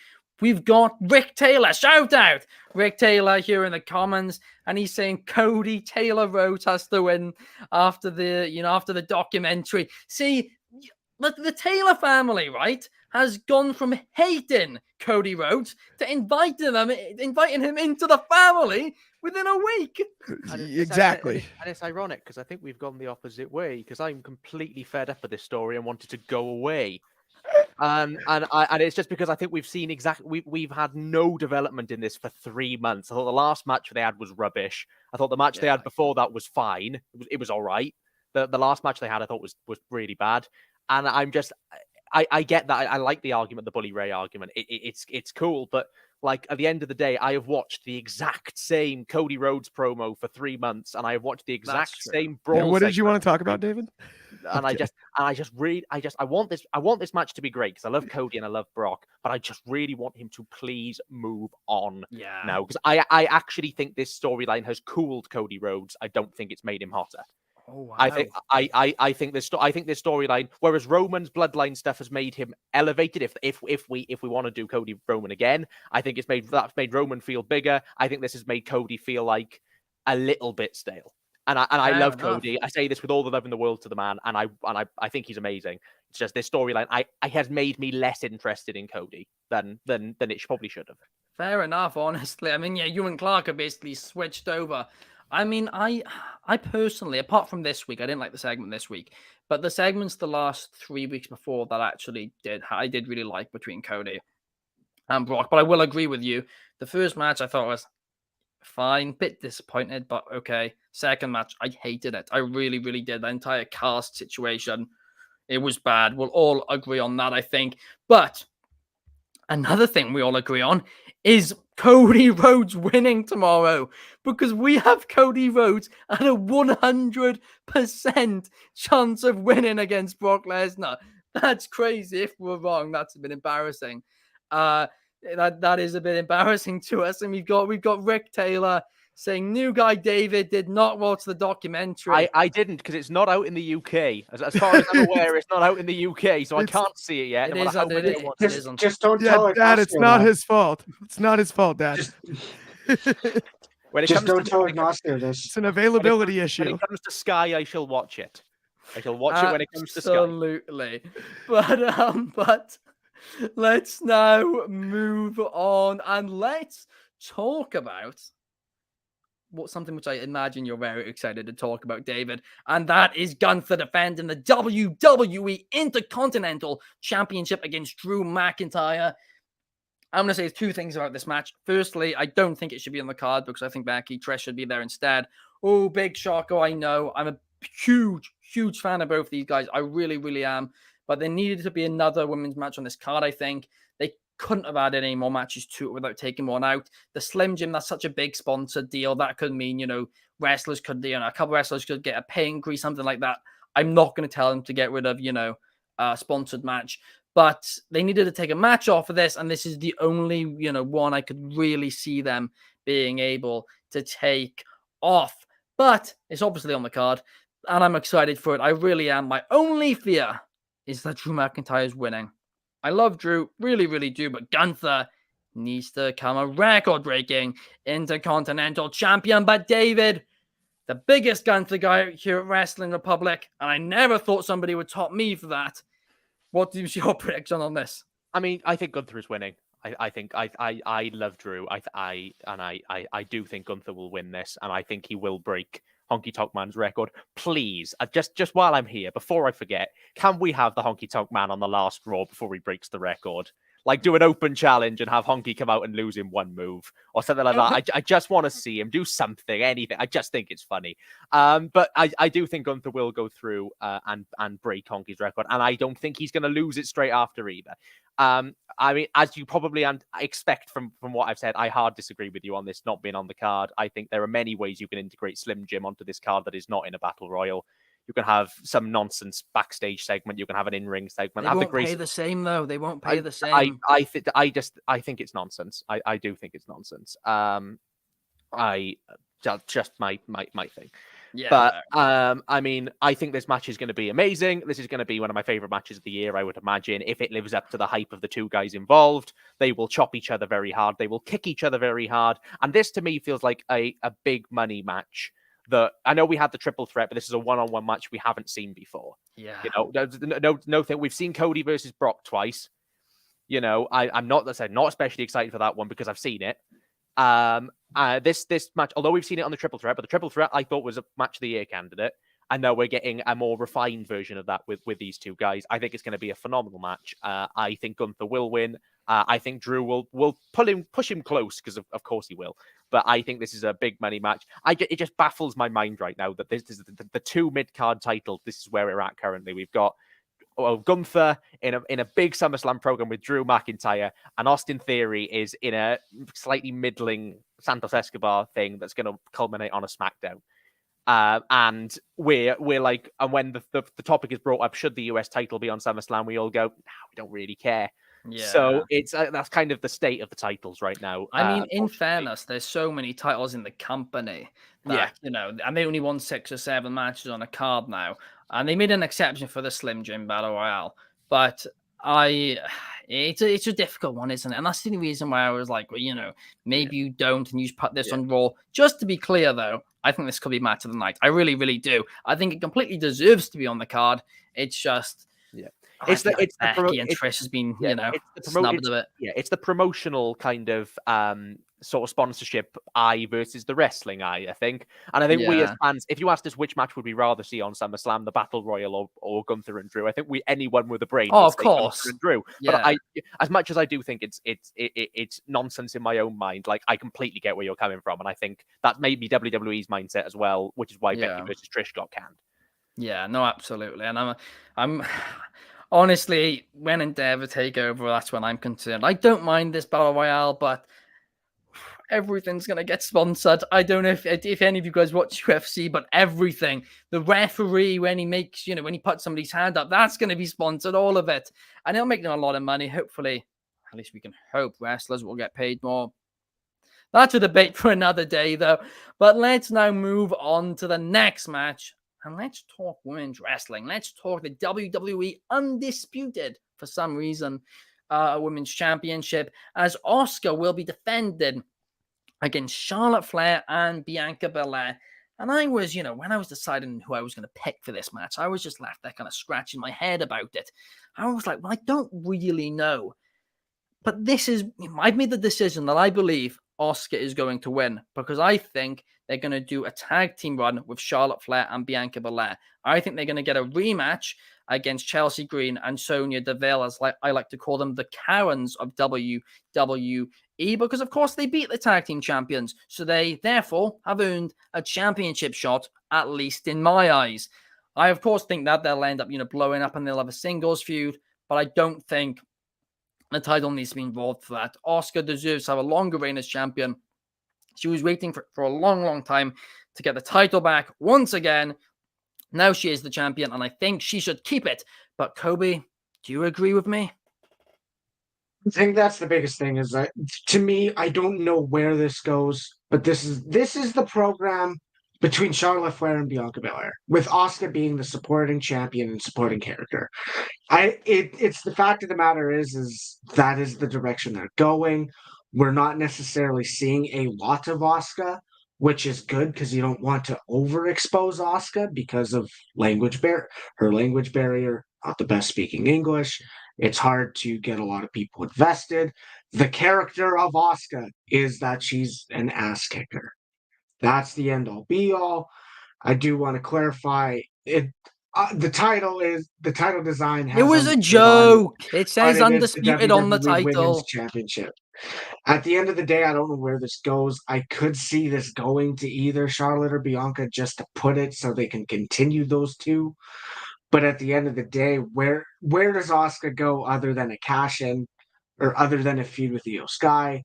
We've got Rick Taylor. Shout out Rick Taylor here in the comments, and he's saying Cody Taylor Rhodes has to win after the documentary. See, the Taylor family, right, has gone from hating Cody Rhodes to inviting him into the family within a week. Exactly. And it's ironic because I think we've gone the opposite way because I'm completely fed up with this story and wanted to go away. And it's just because I think we've seen we've had no development in this for 3 months. I thought the last match they had was rubbish. I thought the match they had before that was fine. It was all right. The last match they had I thought was really bad. And I get that. I like the argument, the Bully Ray argument. It's cool, but like at the end of the day, I have watched the exact same Cody Rhodes promo for 3 months, and I have watched the exact same brawl. And what did you want to talk about, David? And okay. I want this match to be great because I love Cody and I love Brock, but I just really want him to please move on now because I actually think this storyline has cooled Cody Rhodes. I don't think it's made him hotter. Oh wow! I think I think this storyline, whereas Roman's bloodline stuff has made him elevated. If we want to do Cody Roman again, I think that's made Roman feel bigger. I think this has made Cody feel like a little bit stale. And I Fair love enough. Cody. I say this with all the love in the world to the man, and I think he's amazing. It's just this storyline I has made me less interested in Cody than it probably should have. Fair enough, honestly. I mean, yeah, you and Clark have basically switched over. I mean, I personally, apart from this week, I didn't like the segment this week, but the segments the last 3 weeks before that I did really like between Cody and Brock. But I will agree with you. The first match I thought was fine, bit disappointed, but okay. Second match, I hated it. I really, really did. The entire cast situation, it was bad. We'll all agree on that, I think. But another thing we all agree on is Cody Rhodes winning tomorrow, because we have Cody Rhodes at a 100% chance of winning against Brock Lesnar. That's crazy. If we're wrong, that's a bit embarrassing. That is a bit embarrassing to us. And we've got Rick Taylor saying new guy David did not watch the documentary. I didn't, because it's not out in the UK. As far as I'm aware, it's not out in the UK, so I can't see it yet. It no matter is how on- many it I watch. Just don't Yeah, tell Dad, it's Ignacio not that. his fault. It's not his fault, Dad. Just, When it just comes don't to tell when it comes- Ignacio this. It's an availability when issue. it comes to Sky, I shall watch it. I shall watch it when it comes to Sky. Absolutely. But let's now move on and let's talk about something which I imagine you're very excited to talk about, David, and that is Gunther defending the WWE Intercontinental Championship against Drew McIntyre. I'm going to say two things about this match. Firstly, I don't think it should be on the card because I think Becky Trish should be there instead. Oh, big shocker, I know. I'm a huge, huge fan of both these guys. I really, really am. But there needed to be another women's match on this card, I think. They couldn't have added any more matches to it without taking one out. The Slim Jim, that's such a big sponsored deal. That could mean, wrestlers could, a couple wrestlers could get a pay increase, something like that. I'm not going to tell them to get rid of, a sponsored match. But they needed to take a match off of this, and this is the only, one I could really see them being able to take off. But it's obviously on the card, and I'm excited for it. I really am. My only fear is that Drew McIntyre is winning. I love Drew, really, really do, but Gunther needs to become a record-breaking Intercontinental Champion. But David, the biggest Gunther guy here at Wrestling Republic, and I never thought somebody would top me for that. What is your prediction on this? I mean, I think Gunther is winning. I love Drew. I do think Gunther will win this, and I think he will break Honky Tonk Man's record. Please, just while I'm here, before I forget, can we have the Honky Tonk Man on the last Raw before he breaks the record? Like, do an open challenge and have Honky come out and lose in one move or something like that. I just want to see him do something, anything. I just think it's funny. But I do think Gunther will go through and break Honky's record, and I don't think he's going to lose it straight after either. I mean, as you probably expect from what I've said, I hard disagree with you on this not being on the card. I think there are many ways you can integrate Slim Jim onto this card that is not in a battle royal. You can have some nonsense backstage segment. You can have an in-ring segment. They won't pay the same, though. They won't pay the same. I think it's nonsense. I do think it's nonsense. Just my thing. Yeah, but I mean, I think this match is going to be amazing. This is going to be one of my favorite matches of the year, I would imagine. If it lives up to the hype of the two guys involved, they will chop each other very hard. They will kick each other very hard. And this, to me, feels like a big money match. I know we had the triple threat, but this is a one-on-one match we haven't seen before. Yeah. No thing. We've seen Cody versus Brock twice. I'm not especially excited for that one because I've seen it. This match, although we've seen it on the triple threat, but the triple threat I thought was a match of the year candidate. And now we're getting a more refined version of that with these two guys. I think it's going to be a phenomenal match. I think Gunther will win. I think Drew will push him close because of course he will. But I think this is a big money match. It just baffles my mind right now that this is the two mid-card titles. This is where we're at currently. We've got Gunther in a big SummerSlam program with Drew McIntyre, and Austin Theory is in a slightly middling Santos Escobar thing that's going to culminate on a SmackDown. And we're like, and when the topic is brought up, should the US title be on SummerSlam? We all go, no, we don't really care. Yeah. So it's that's kind of the state of the titles right now. I mean, in fairness, there's so many titles in the company that, and they only won 6 or 7 matches on a card now. And they made an exception for the Slim Jim Battle Royale. But it's a difficult one, isn't it? And that's the only reason why I was like, well, maybe you don't and you just put this on Raw. Just to be clear, though, I think this could be match of the night. I really, really do. I think it completely deserves to be on the card. It's just... It's Becky and Trish has been, snubbed a bit. Yeah, it's the promotional kind of sort of sponsorship eye versus the wrestling eye, I think. And I think we as fans, if you asked us which match would we rather see on SummerSlam, the Battle Royal or Gunther and Drew, I think anyone with a brain would of say course. Gunther and Drew. Yeah. But as much as I do think it's nonsense in my own mind, like I completely get where you're coming from, and I think that may be WWE's mindset as well, which is why Becky versus Trish got canned. Yeah, no, absolutely. And I'm honestly, when Endeavor take over, that's when I'm concerned. I don't mind this Battle Royale, but everything's going to get sponsored. I don't know if any of you guys watch UFC, but everything. The referee, when he makes, when he puts somebody's hand up, that's going to be sponsored, all of it. And it'll make them a lot of money. Hopefully, at least we can hope wrestlers will get paid more. That's a debate for another day, though. But let's now move on to the next match. And let's talk women's wrestling. Let's talk the WWE Undisputed, for some reason, Women's Championship, as Asuka will be defended against Charlotte Flair and Bianca Belair. And I was, when I was deciding who I was going to pick for this match, I was just left there kind of scratching my head about it. I was like, well, I don't really know. But I've made the decision that I believe Asuka is going to win, because I think they're going to do a tag team run with Charlotte Flair and Bianca Belair. I think they're going to get a rematch against Chelsea Green and Sonya Deville, as I like to call them, the Karens of WWE, because of course they beat the tag team champions. So they therefore have earned a championship shot, at least in my eyes. I of course think that they'll end up, blowing up and they'll have a singles feud, but I don't think the title needs to be involved for that. Asuka deserves to have a longer reign as champion. She was waiting for a long, long time to get the title back once again. Now she is the champion, and I think she should keep it. But Coby, do you agree with me? I think that's the biggest thing, is that, to me, I don't know where this goes, but this is the program between Charlotte Flair and Bianca Belair, with Asuka being the supporting champion and supporting character. It's the fact of the matter is that is the direction they're going. We're not necessarily seeing a lot of Asuka, which is good, because you don't want to overexpose Asuka because of her language barrier, not the best speaking English. It's hard to get a lot of people invested. The character of Asuka is that she's an ass kicker. That's the end all be all. I do want to clarify it. The title design has it was a joke. It says Undisputed on the title. Women's Championship. At the end of the day, I don't know where this goes. I could see this going to either Charlotte or Bianca, just to put it so they can continue those two. But at the end of the day, where does Asuka go other than a cash-in, or other than a feud with Io Sky?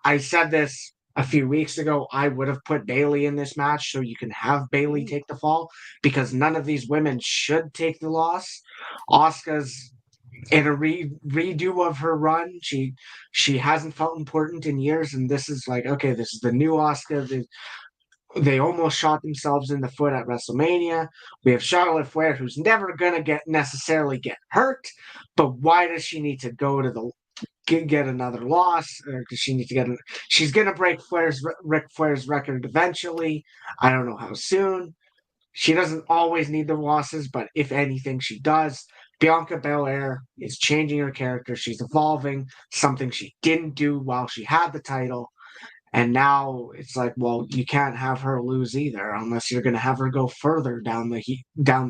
I said this a few weeks ago. I would have put Bayley in this match so you can have Bayley take the fall, because none of these women should take the loss. Asuka's in a redo of her run. She hasn't felt important in years, and this is like, okay, this is the new Asuka. They almost shot themselves in the foot at WrestleMania. We have Charlotte Flair, who's never gonna necessarily get hurt, but why does she need to go to get another loss? Does she need to she's gonna break Ric Flair's record eventually. I don't know how soon. She doesn't always need the losses, but if anything, she does. Bianca Belair is changing her character. She's evolving, something she didn't do while she had the title. And now it's like, well, you can't have her lose either, unless you're going to have her go further down the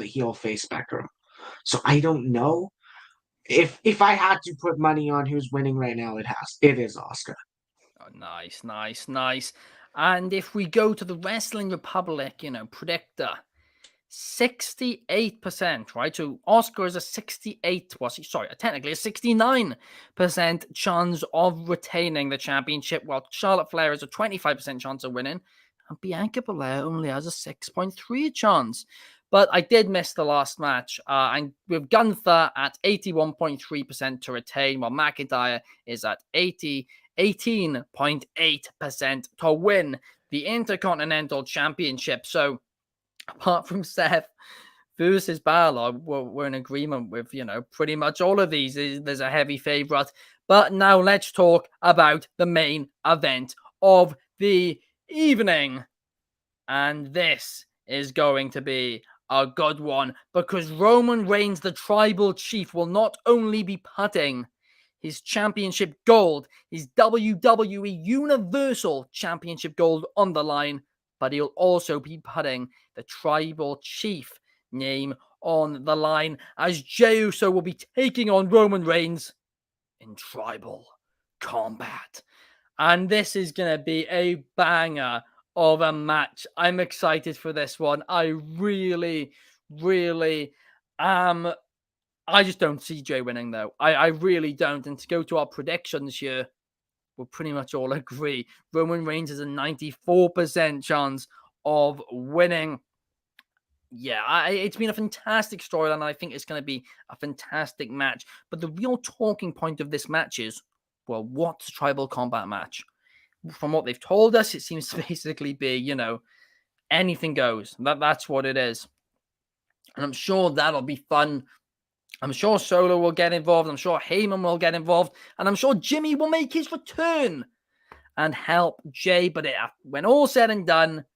heel face spectrum. So I don't know. If I had to put money on who's winning right now, it is Asuka. Oh, nice. And if we go to the Wrestling Republic, predictor, 68%, right? So Asuka is technically a 69% chance of retaining the championship, while Charlotte Flair is a 25% chance of winning. and Bianca Belair only has a 6.3 chance. But I did miss the last match, and with Gunther at 81.3% to retain, while McIntyre is at 18.8% to win the Intercontinental Championship. So, apart from Seth versus Balor, we're in agreement with, pretty much all of these. There's a heavy favorite. But now let's talk about the main event of the evening. And this is going to be a good one, because Roman Reigns, the tribal chief, will not only be putting his championship gold, his WWE Universal Championship gold on the line, but he'll also be putting the tribal chief name on the line, as Jey Uso will be taking on Roman Reigns in tribal combat. And this is going to be a banger of a match. I'm excited for this one. I really, really am. I just don't see Jey winning, though. I really don't. And to go to our predictions here, we'll pretty much all agree Roman Reigns has a 94% chance of winning. Yeah, it's been a fantastic storyline, and I think it's going to be a fantastic match. But the real talking point of this match is, well, what's a tribal combat match? From what they've told us, it seems to basically be, anything goes. That's what it is. And I'm sure that'll be fun. I'm sure Solo will get involved. I'm sure Heyman will get involved. And I'm sure Jimmy will make his return and help Jey. But when all said and done,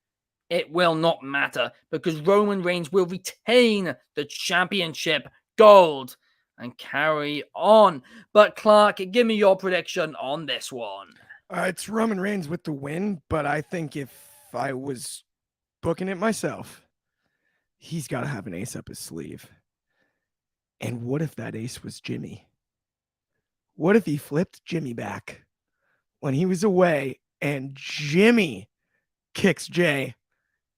it will not matter, because Roman Reigns will retain the championship gold and carry on. But Clark, give me your prediction on this one. It's Roman Reigns with the win, but I think if I was booking it myself, he's got to have an ace up his sleeve. And what if that ace was Jimmy? What if he flipped Jimmy back when he was away and Jimmy kicks Jey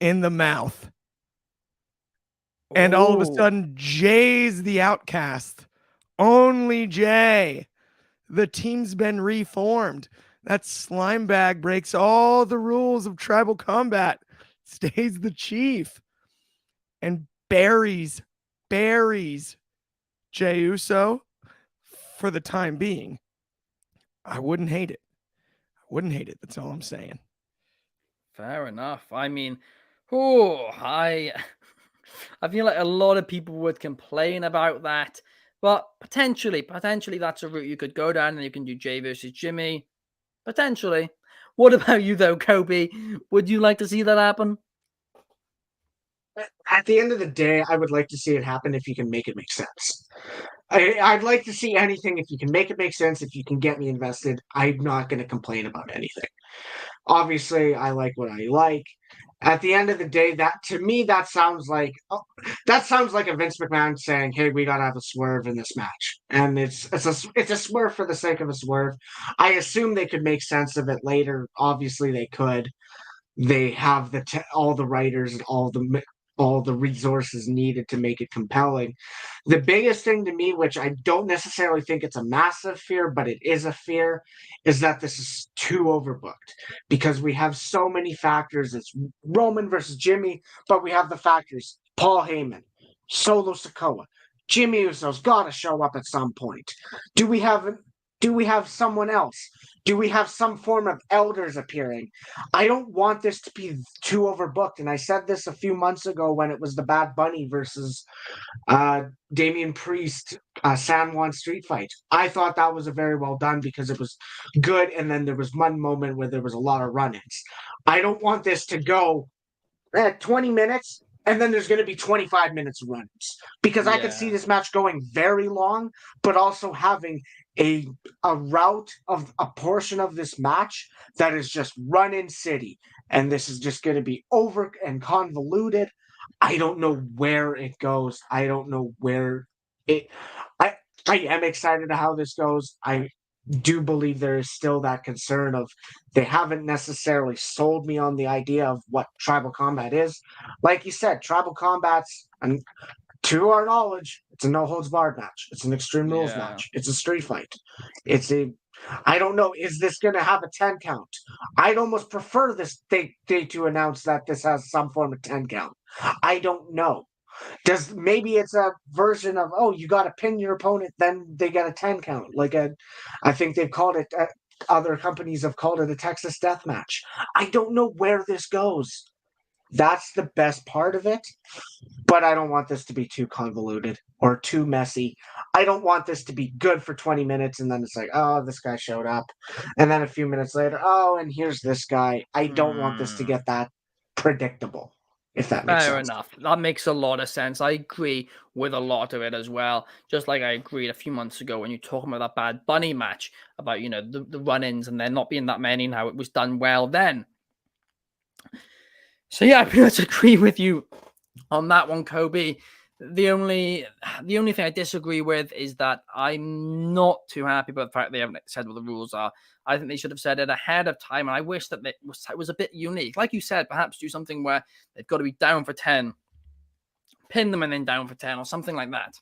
in the mouth? And all of a sudden, Jey's the outcast. Only Jey. The team's been reformed. That slime bag breaks all the rules of tribal combat, stays the chief, and buries Jey Uso for the time being. I wouldn't hate it. That's all I'm saying. Fair enough. I mean, I feel like a lot of people would complain about that, but potentially that's a route you could go down, and you can do Jey versus Jimmy. Potentially. What about you, though, Coby? Would you like to see that happen? At the end of the day, I would like to see it happen if you can make it make sense. I'd like to see anything if you can make it make sense. If you can get me invested, I'm not going to complain about anything. Obviously, I like what I like. At the end of the day, that to me that sounds like a Vince McMahon saying, "Hey, we gotta have a swerve in this match," and it's a swerve for the sake of a swerve. I assume they could make sense of it later. Obviously, they could. They have all the writers and all the resources needed to make it compelling. The biggest thing to me, which I don't necessarily think it's a massive fear, but it is a fear, is that this is too overbooked, because we have so many factors. It's Roman versus Jimmy, but we have the factors: Paul Heyman, Solo Sikoa, Jimmy Uso's got to show up at some point. Do we have someone else? Do we have some form of elders appearing? I don't want this to be too overbooked. And I said this a few months ago when it was the Bad Bunny versus Damian Priest San Juan street fight. I thought that was a very well done, because it was good. And then there was one moment where there was a lot of run-ins. I don't want this to go at 20 minutes and then there's going to be 25 minutes of run-ins, because I could see this match going very long, but also having a route of a portion of this match that is just run-in city, and this is just going to be over and convoluted. I don't know where it goes. I don't know where it. I am excited to how this goes. I do believe there is still that concern of they haven't necessarily sold me on the idea of what tribal combat is. Like you said, tribal combat's, and to our knowledge, it's a no holds barred match. It's an Extreme Rules match. It's a street fight. I don't know. Is this going to have a 10 count? I'd almost prefer this day to announce that this has some form of 10 count. I don't know. Maybe it's a version of, oh, you got to pin your opponent, then they get a 10 count. I think they've called it, other companies have called it a Texas death match. I don't know where this goes. That's the best part of it. But I don't want this to be too convoluted or too messy. I don't want this to be good for 20 minutes and then it's like, oh, this guy showed up. And then a few minutes later, oh, and here's this guy. I don't want this to get that predictable, if that makes Fair sense. enough. That makes a lot of sense. I agree with a lot of it as well. Just like I agreed a few months ago when you talking about that Bad Bunny match, about, you know, the run-ins and there not being that many and how it was done well then. So yeah, I pretty much agree with you on that one, Coby. The only thing I disagree with is that I'm not too happy about the fact they haven't said what the rules are. I think they should have said it ahead of time, and I wish that it was a bit unique. Like you said, perhaps do something where they've got to be down for 10, pin them and then down for 10 or something like that.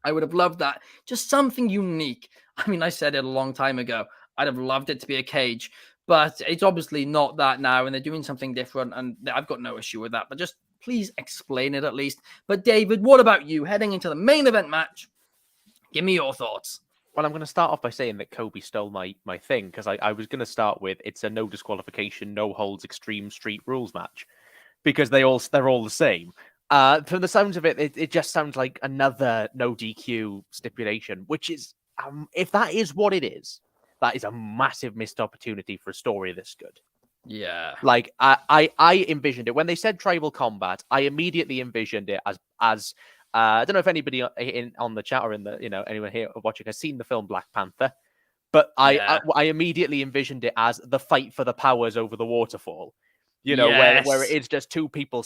I would have loved that. Just something unique. I mean, I said it a long time ago. I'd have loved it to be a cage, but it's obviously not that now, and they're doing something different, and I've got no issue with that. But just please explain it at least. But David, what about you? Heading into the main event match, give me your thoughts. Well, I'm going to start off by saying that Coby stole my thing, because I was going to start with it's a no disqualification, no holds extreme street rules match, because they're all the same. From the sounds of it, it just sounds like another no DQ stipulation, which is, if that is what it is, that is a massive missed opportunity for a story this good. Yeah. Like I envisioned it when they said tribal combat. I immediately envisioned it as I don't know if anybody on the chat or in the anyone here watching has seen the film Black Panther, but I immediately envisioned it as the fight for the powers over the waterfall. Where it's just two people,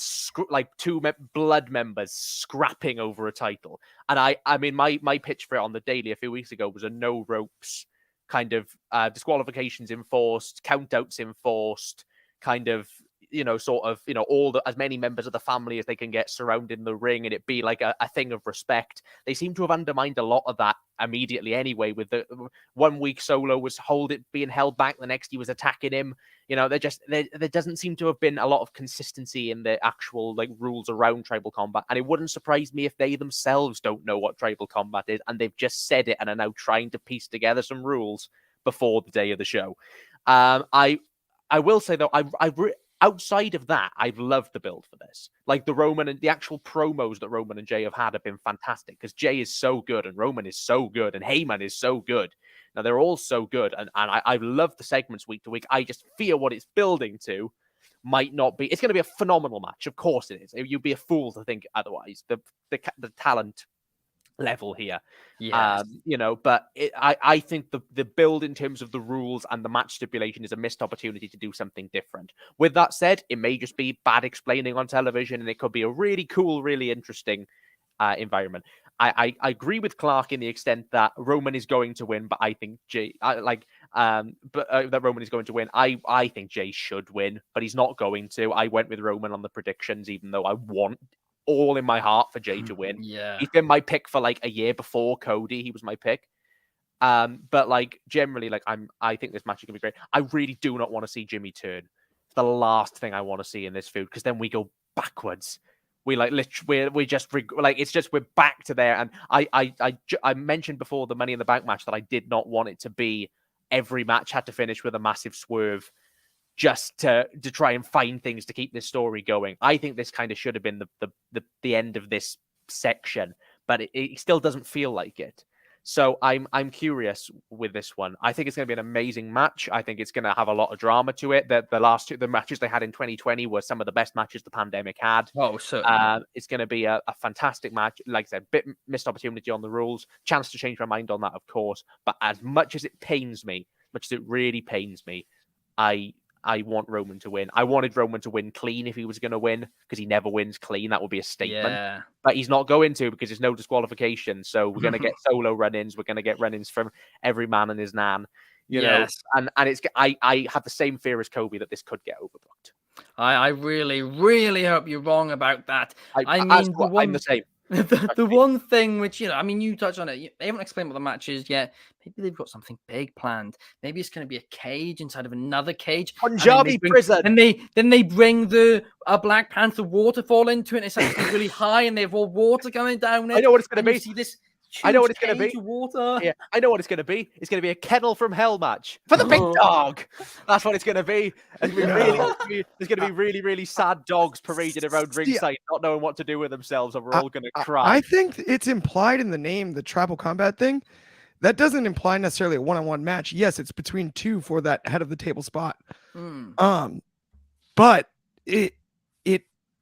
two blood members scrapping over a title. And I mean, my pitch for it on the Daily a few weeks ago was a no ropes kind of disqualifications enforced, countouts enforced, kind of, as many members of the family as they can get surrounding the ring, and it be like a thing of respect. They seem to have undermined a lot of that immediately anyway, with the 1 week Solo was being held back, the next he was attacking him. There doesn't seem to have been a lot of consistency in the actual rules around tribal combat, and it wouldn't surprise me if they themselves don't know what tribal combat is and they've just said it and are now trying to piece together some rules before the day of the show. I will say though, outside of that, I've loved the build for this. Like the Roman and the actual promos that Roman and Jay have had have been fantastic, because Jay is so good and Roman is so good and Heyman is so good. Now, they're all so good, and I love the segments week to week. I just fear what it's building to might not be. It's going to be a phenomenal match. Of course it is. You'd be a fool to think otherwise. The talent level here. Yes. But I think the build in terms of the rules and the match stipulation is a missed opportunity to do something different. With that said, it may just be bad explaining on television, and it could be a really cool, really interesting environment. I agree with Clark in the extent that Roman is going to win, but I think that Roman is going to win. I think Jay should win, but he's not going to. I went with Roman on the predictions, even though I want all in my heart for Jay to win. Yeah. He's been my pick for a year before Cody. He was my pick. But generally, I think this match is gonna be great. I really do not want to see Jimmy turn. It's the last thing I want to see in this feud, because then we go backwards. We we're back to there. And I mentioned before the Money in the Bank match that I did not want it to be every match had to finish with a massive swerve, just to try and find things to keep this story going. I think this kind of should have been the end of this section, but it still doesn't feel like it. So I'm curious with this one. I think it's going to be an amazing match. I think it's going to have a lot of drama to it. The matches they had in 2020 were some of the best matches the pandemic had. Oh, certainly. It's going to be a fantastic match. Like I said, bit missed opportunity on the rules. Chance to change my mind on that, of course. But as much as it pains me, much as it really pains me, I want Roman to win. I wanted Roman to win clean if he was going to win, because he never wins clean. That would be a statement. Yeah. But he's not going to, because there's no disqualification. So we're going to get solo run-ins. We're going to get run-ins from every man and his nan. You know, and it's I have the same fear as Coby that this could get overbooked. I really, really hope you're wrong about that. I'm the same. The one thing which, I mean, you touched on it. They haven't explained what the match is yet. Maybe they've got something big planned. Maybe it's going to be a cage inside of another cage. Punjabi prison. Then they bring the Black Panther waterfall into it. And it's actually really high, and they have all water coming down it. I know what it's going to be. See this I know what it's going to cage be. of water. Yeah, I know what it's going to be. It's going to be a kennel from hell match for the big dog. That's what it's going to be. There's going to be really, really sad dogs parading around ringside, not knowing what to do with themselves, and we're all going to cry. I think it's implied in the name, the tribal combat thing. That doesn't imply necessarily a one-on-one match. Yes, it's between two for that head of the table spot. But it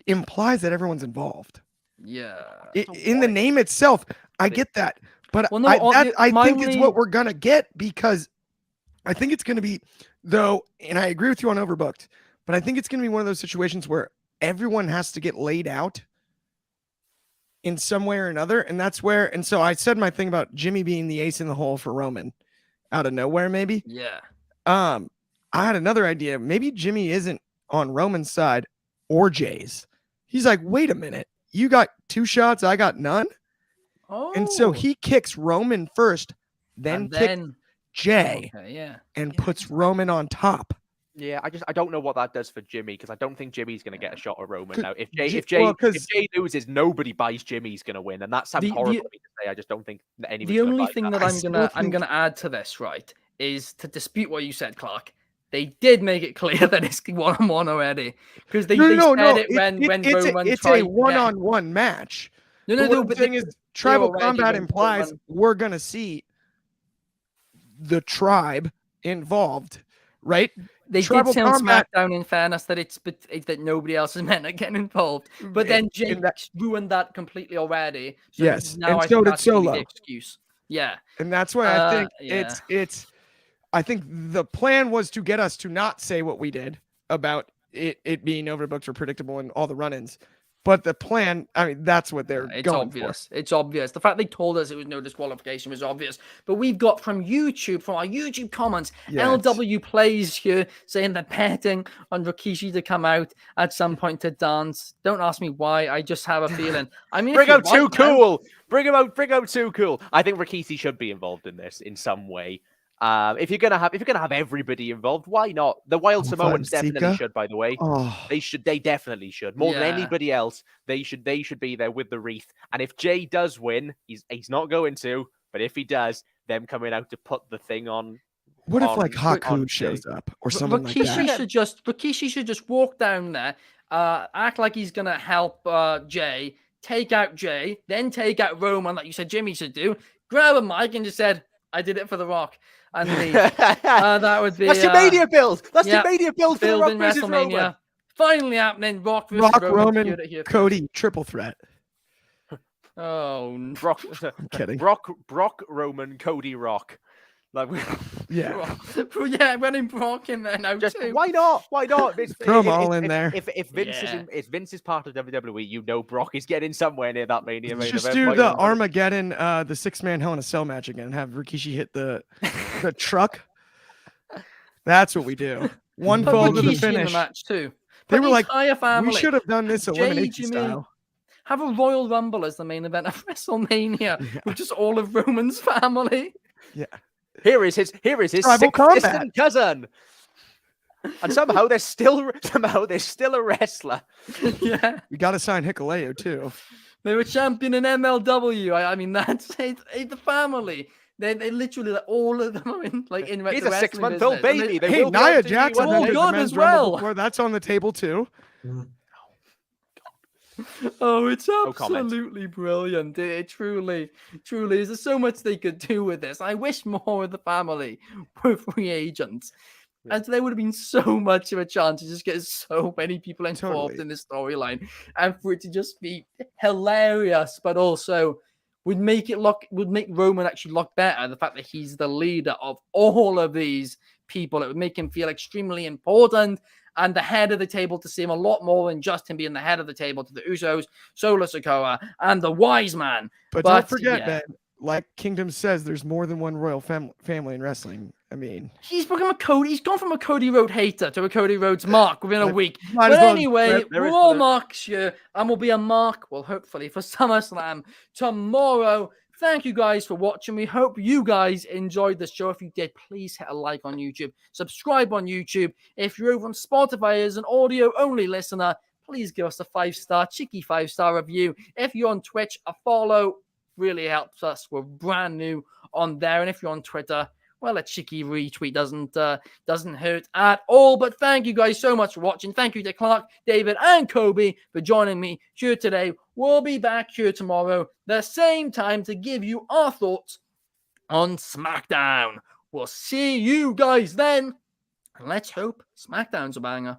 implies that everyone's involved. Yeah. In the name itself, I get that. But Well, no, I think it's only- what we're going to get, because I think it's going to be, though, and I agree with you on overbooked, but I think it's going to be one of those situations where everyone has to get laid out in some way or another. And that's where, and so I said my thing about Jimmy being the ace in the hole for Roman out of nowhere, maybe. Yeah. I had another idea. Maybe Jimmy isn't on Roman's side or Jay's. He's like, wait a minute. You got 2 shots, I got none. Oh. And so he kicks Roman first, then kicks Jay, and puts Roman on top. Yeah, I don't know what that does for Jimmy, because I don't think Jimmy's going to get a shot at Roman now. If Jay loses, nobody buys Jimmy's going to win, and that sounds horrible to say. I just don't think anybody's The only thing that I'm gonna add to this, right, is to dispute what you said, Clark. They did make it clear that it's 1-on-1 already, because they said it when Roman it's tried. a one-on-one match. No, but the thing is, tribal combat implies we're gonna see the tribe involved, right? They did say on SmackDown, in fairness, that it's that nobody else is meant to get involved. But then Jake ruined that completely already. So yes, now and so did Solo. The excuse. Yeah, and that's why I think it's. I think the plan was to get us to not say what we did about it being overbooked or predictable and all the run-ins. But the plan, I mean, that's what they're going for. It's obvious. The fact they told us it was no disqualification was obvious. But we've got from our YouTube comments, LW Plays here saying they're betting on Rikishi to come out at some point to dance. Don't ask me why. I just have a feeling. I mean, bring out Too Cool. Bring out Too Cool. I think Rikishi should be involved in this in some way. If you're gonna have everybody involved, why not? The Wild Samoans definitely should, by the way. They definitely should. More than anybody else, they should be there with the wreath. And if Jay does win, he's not going to, but if he does, them coming out to put the thing on. What if like Haku shows up or something like that? Rikishi should just walk down there, act like he's gonna help Jay, take out Jay, then take out Roman, like you said Jimmy should do, grab a mic and just said, I did it for The Rock. And that would be... That's your Mania build! That's your Mania build for The Rock versus WrestleMania. Roman. Finally happening. Rock versus Roman, Cody, triple threat. Oh, Brock, I'm kidding. Brock, Roman, Cody, Rock. Like, running Brock in there now too. Why not? Throw them all in there. If Vince is part of WWE, you know Brock is getting somewhere near that Mania. Just do the Armageddon, the 6-man Hell in a Cell match again. Have Rikishi hit the truck. That's what we do. One fall to the finish. In the match too. They were like, family. We should have done this elimination style. Have a Royal Rumble as the main event of WrestleMania with just all of Roman's family. Yeah. Here is his distant cousin, and somehow there's still a wrestler. Yeah, we got to sign Hikuleo too. They were champion in MLW. I mean, that's the family. They literally all of them are in He's a 6-month-old baby. Hey, Nia Jackson had the men's Rumble before. That's on the table too. Oh, it's absolutely brilliant. It truly is. There's so much they could do with this. I wish more of the family were free agents. And there would have been so much of a chance to just get so many people involved in this storyline. And for it to just be hilarious, but also would make Roman actually look better. The fact that he's the leader of all of these people, it would make him feel extremely important. And the head of the table to see him a lot more than just him being the head of the table to the Usos, Solo Sikoa, and the Wise Man. But don't forget, Ben, like Kingdom says, there's more than one royal family in wrestling. I mean, He's become a Cody. He's gone from a Cody Rhodes hater to a Cody Rhodes mark within a week. might But as well- anyway, there we're is all the- marks here, and we'll be a mark, well, hopefully, for SummerSlam tomorrow. Thank you guys for watching. We hope you guys enjoyed the show. If you did, please hit a like on YouTube. Subscribe on YouTube. If you're over on Spotify as an audio-only listener, please give us a 5-star, cheeky 5-star review. If you're on Twitch, a follow really helps us. We're brand new on there. And if you're on Twitter, well, a cheeky retweet doesn't hurt at all. But thank you guys so much for watching. Thank you to Clark, David, and Coby for joining me here today. We'll be back here tomorrow, the same time, to give you our thoughts on SmackDown. We'll see you guys then. And let's hope SmackDown's a banger.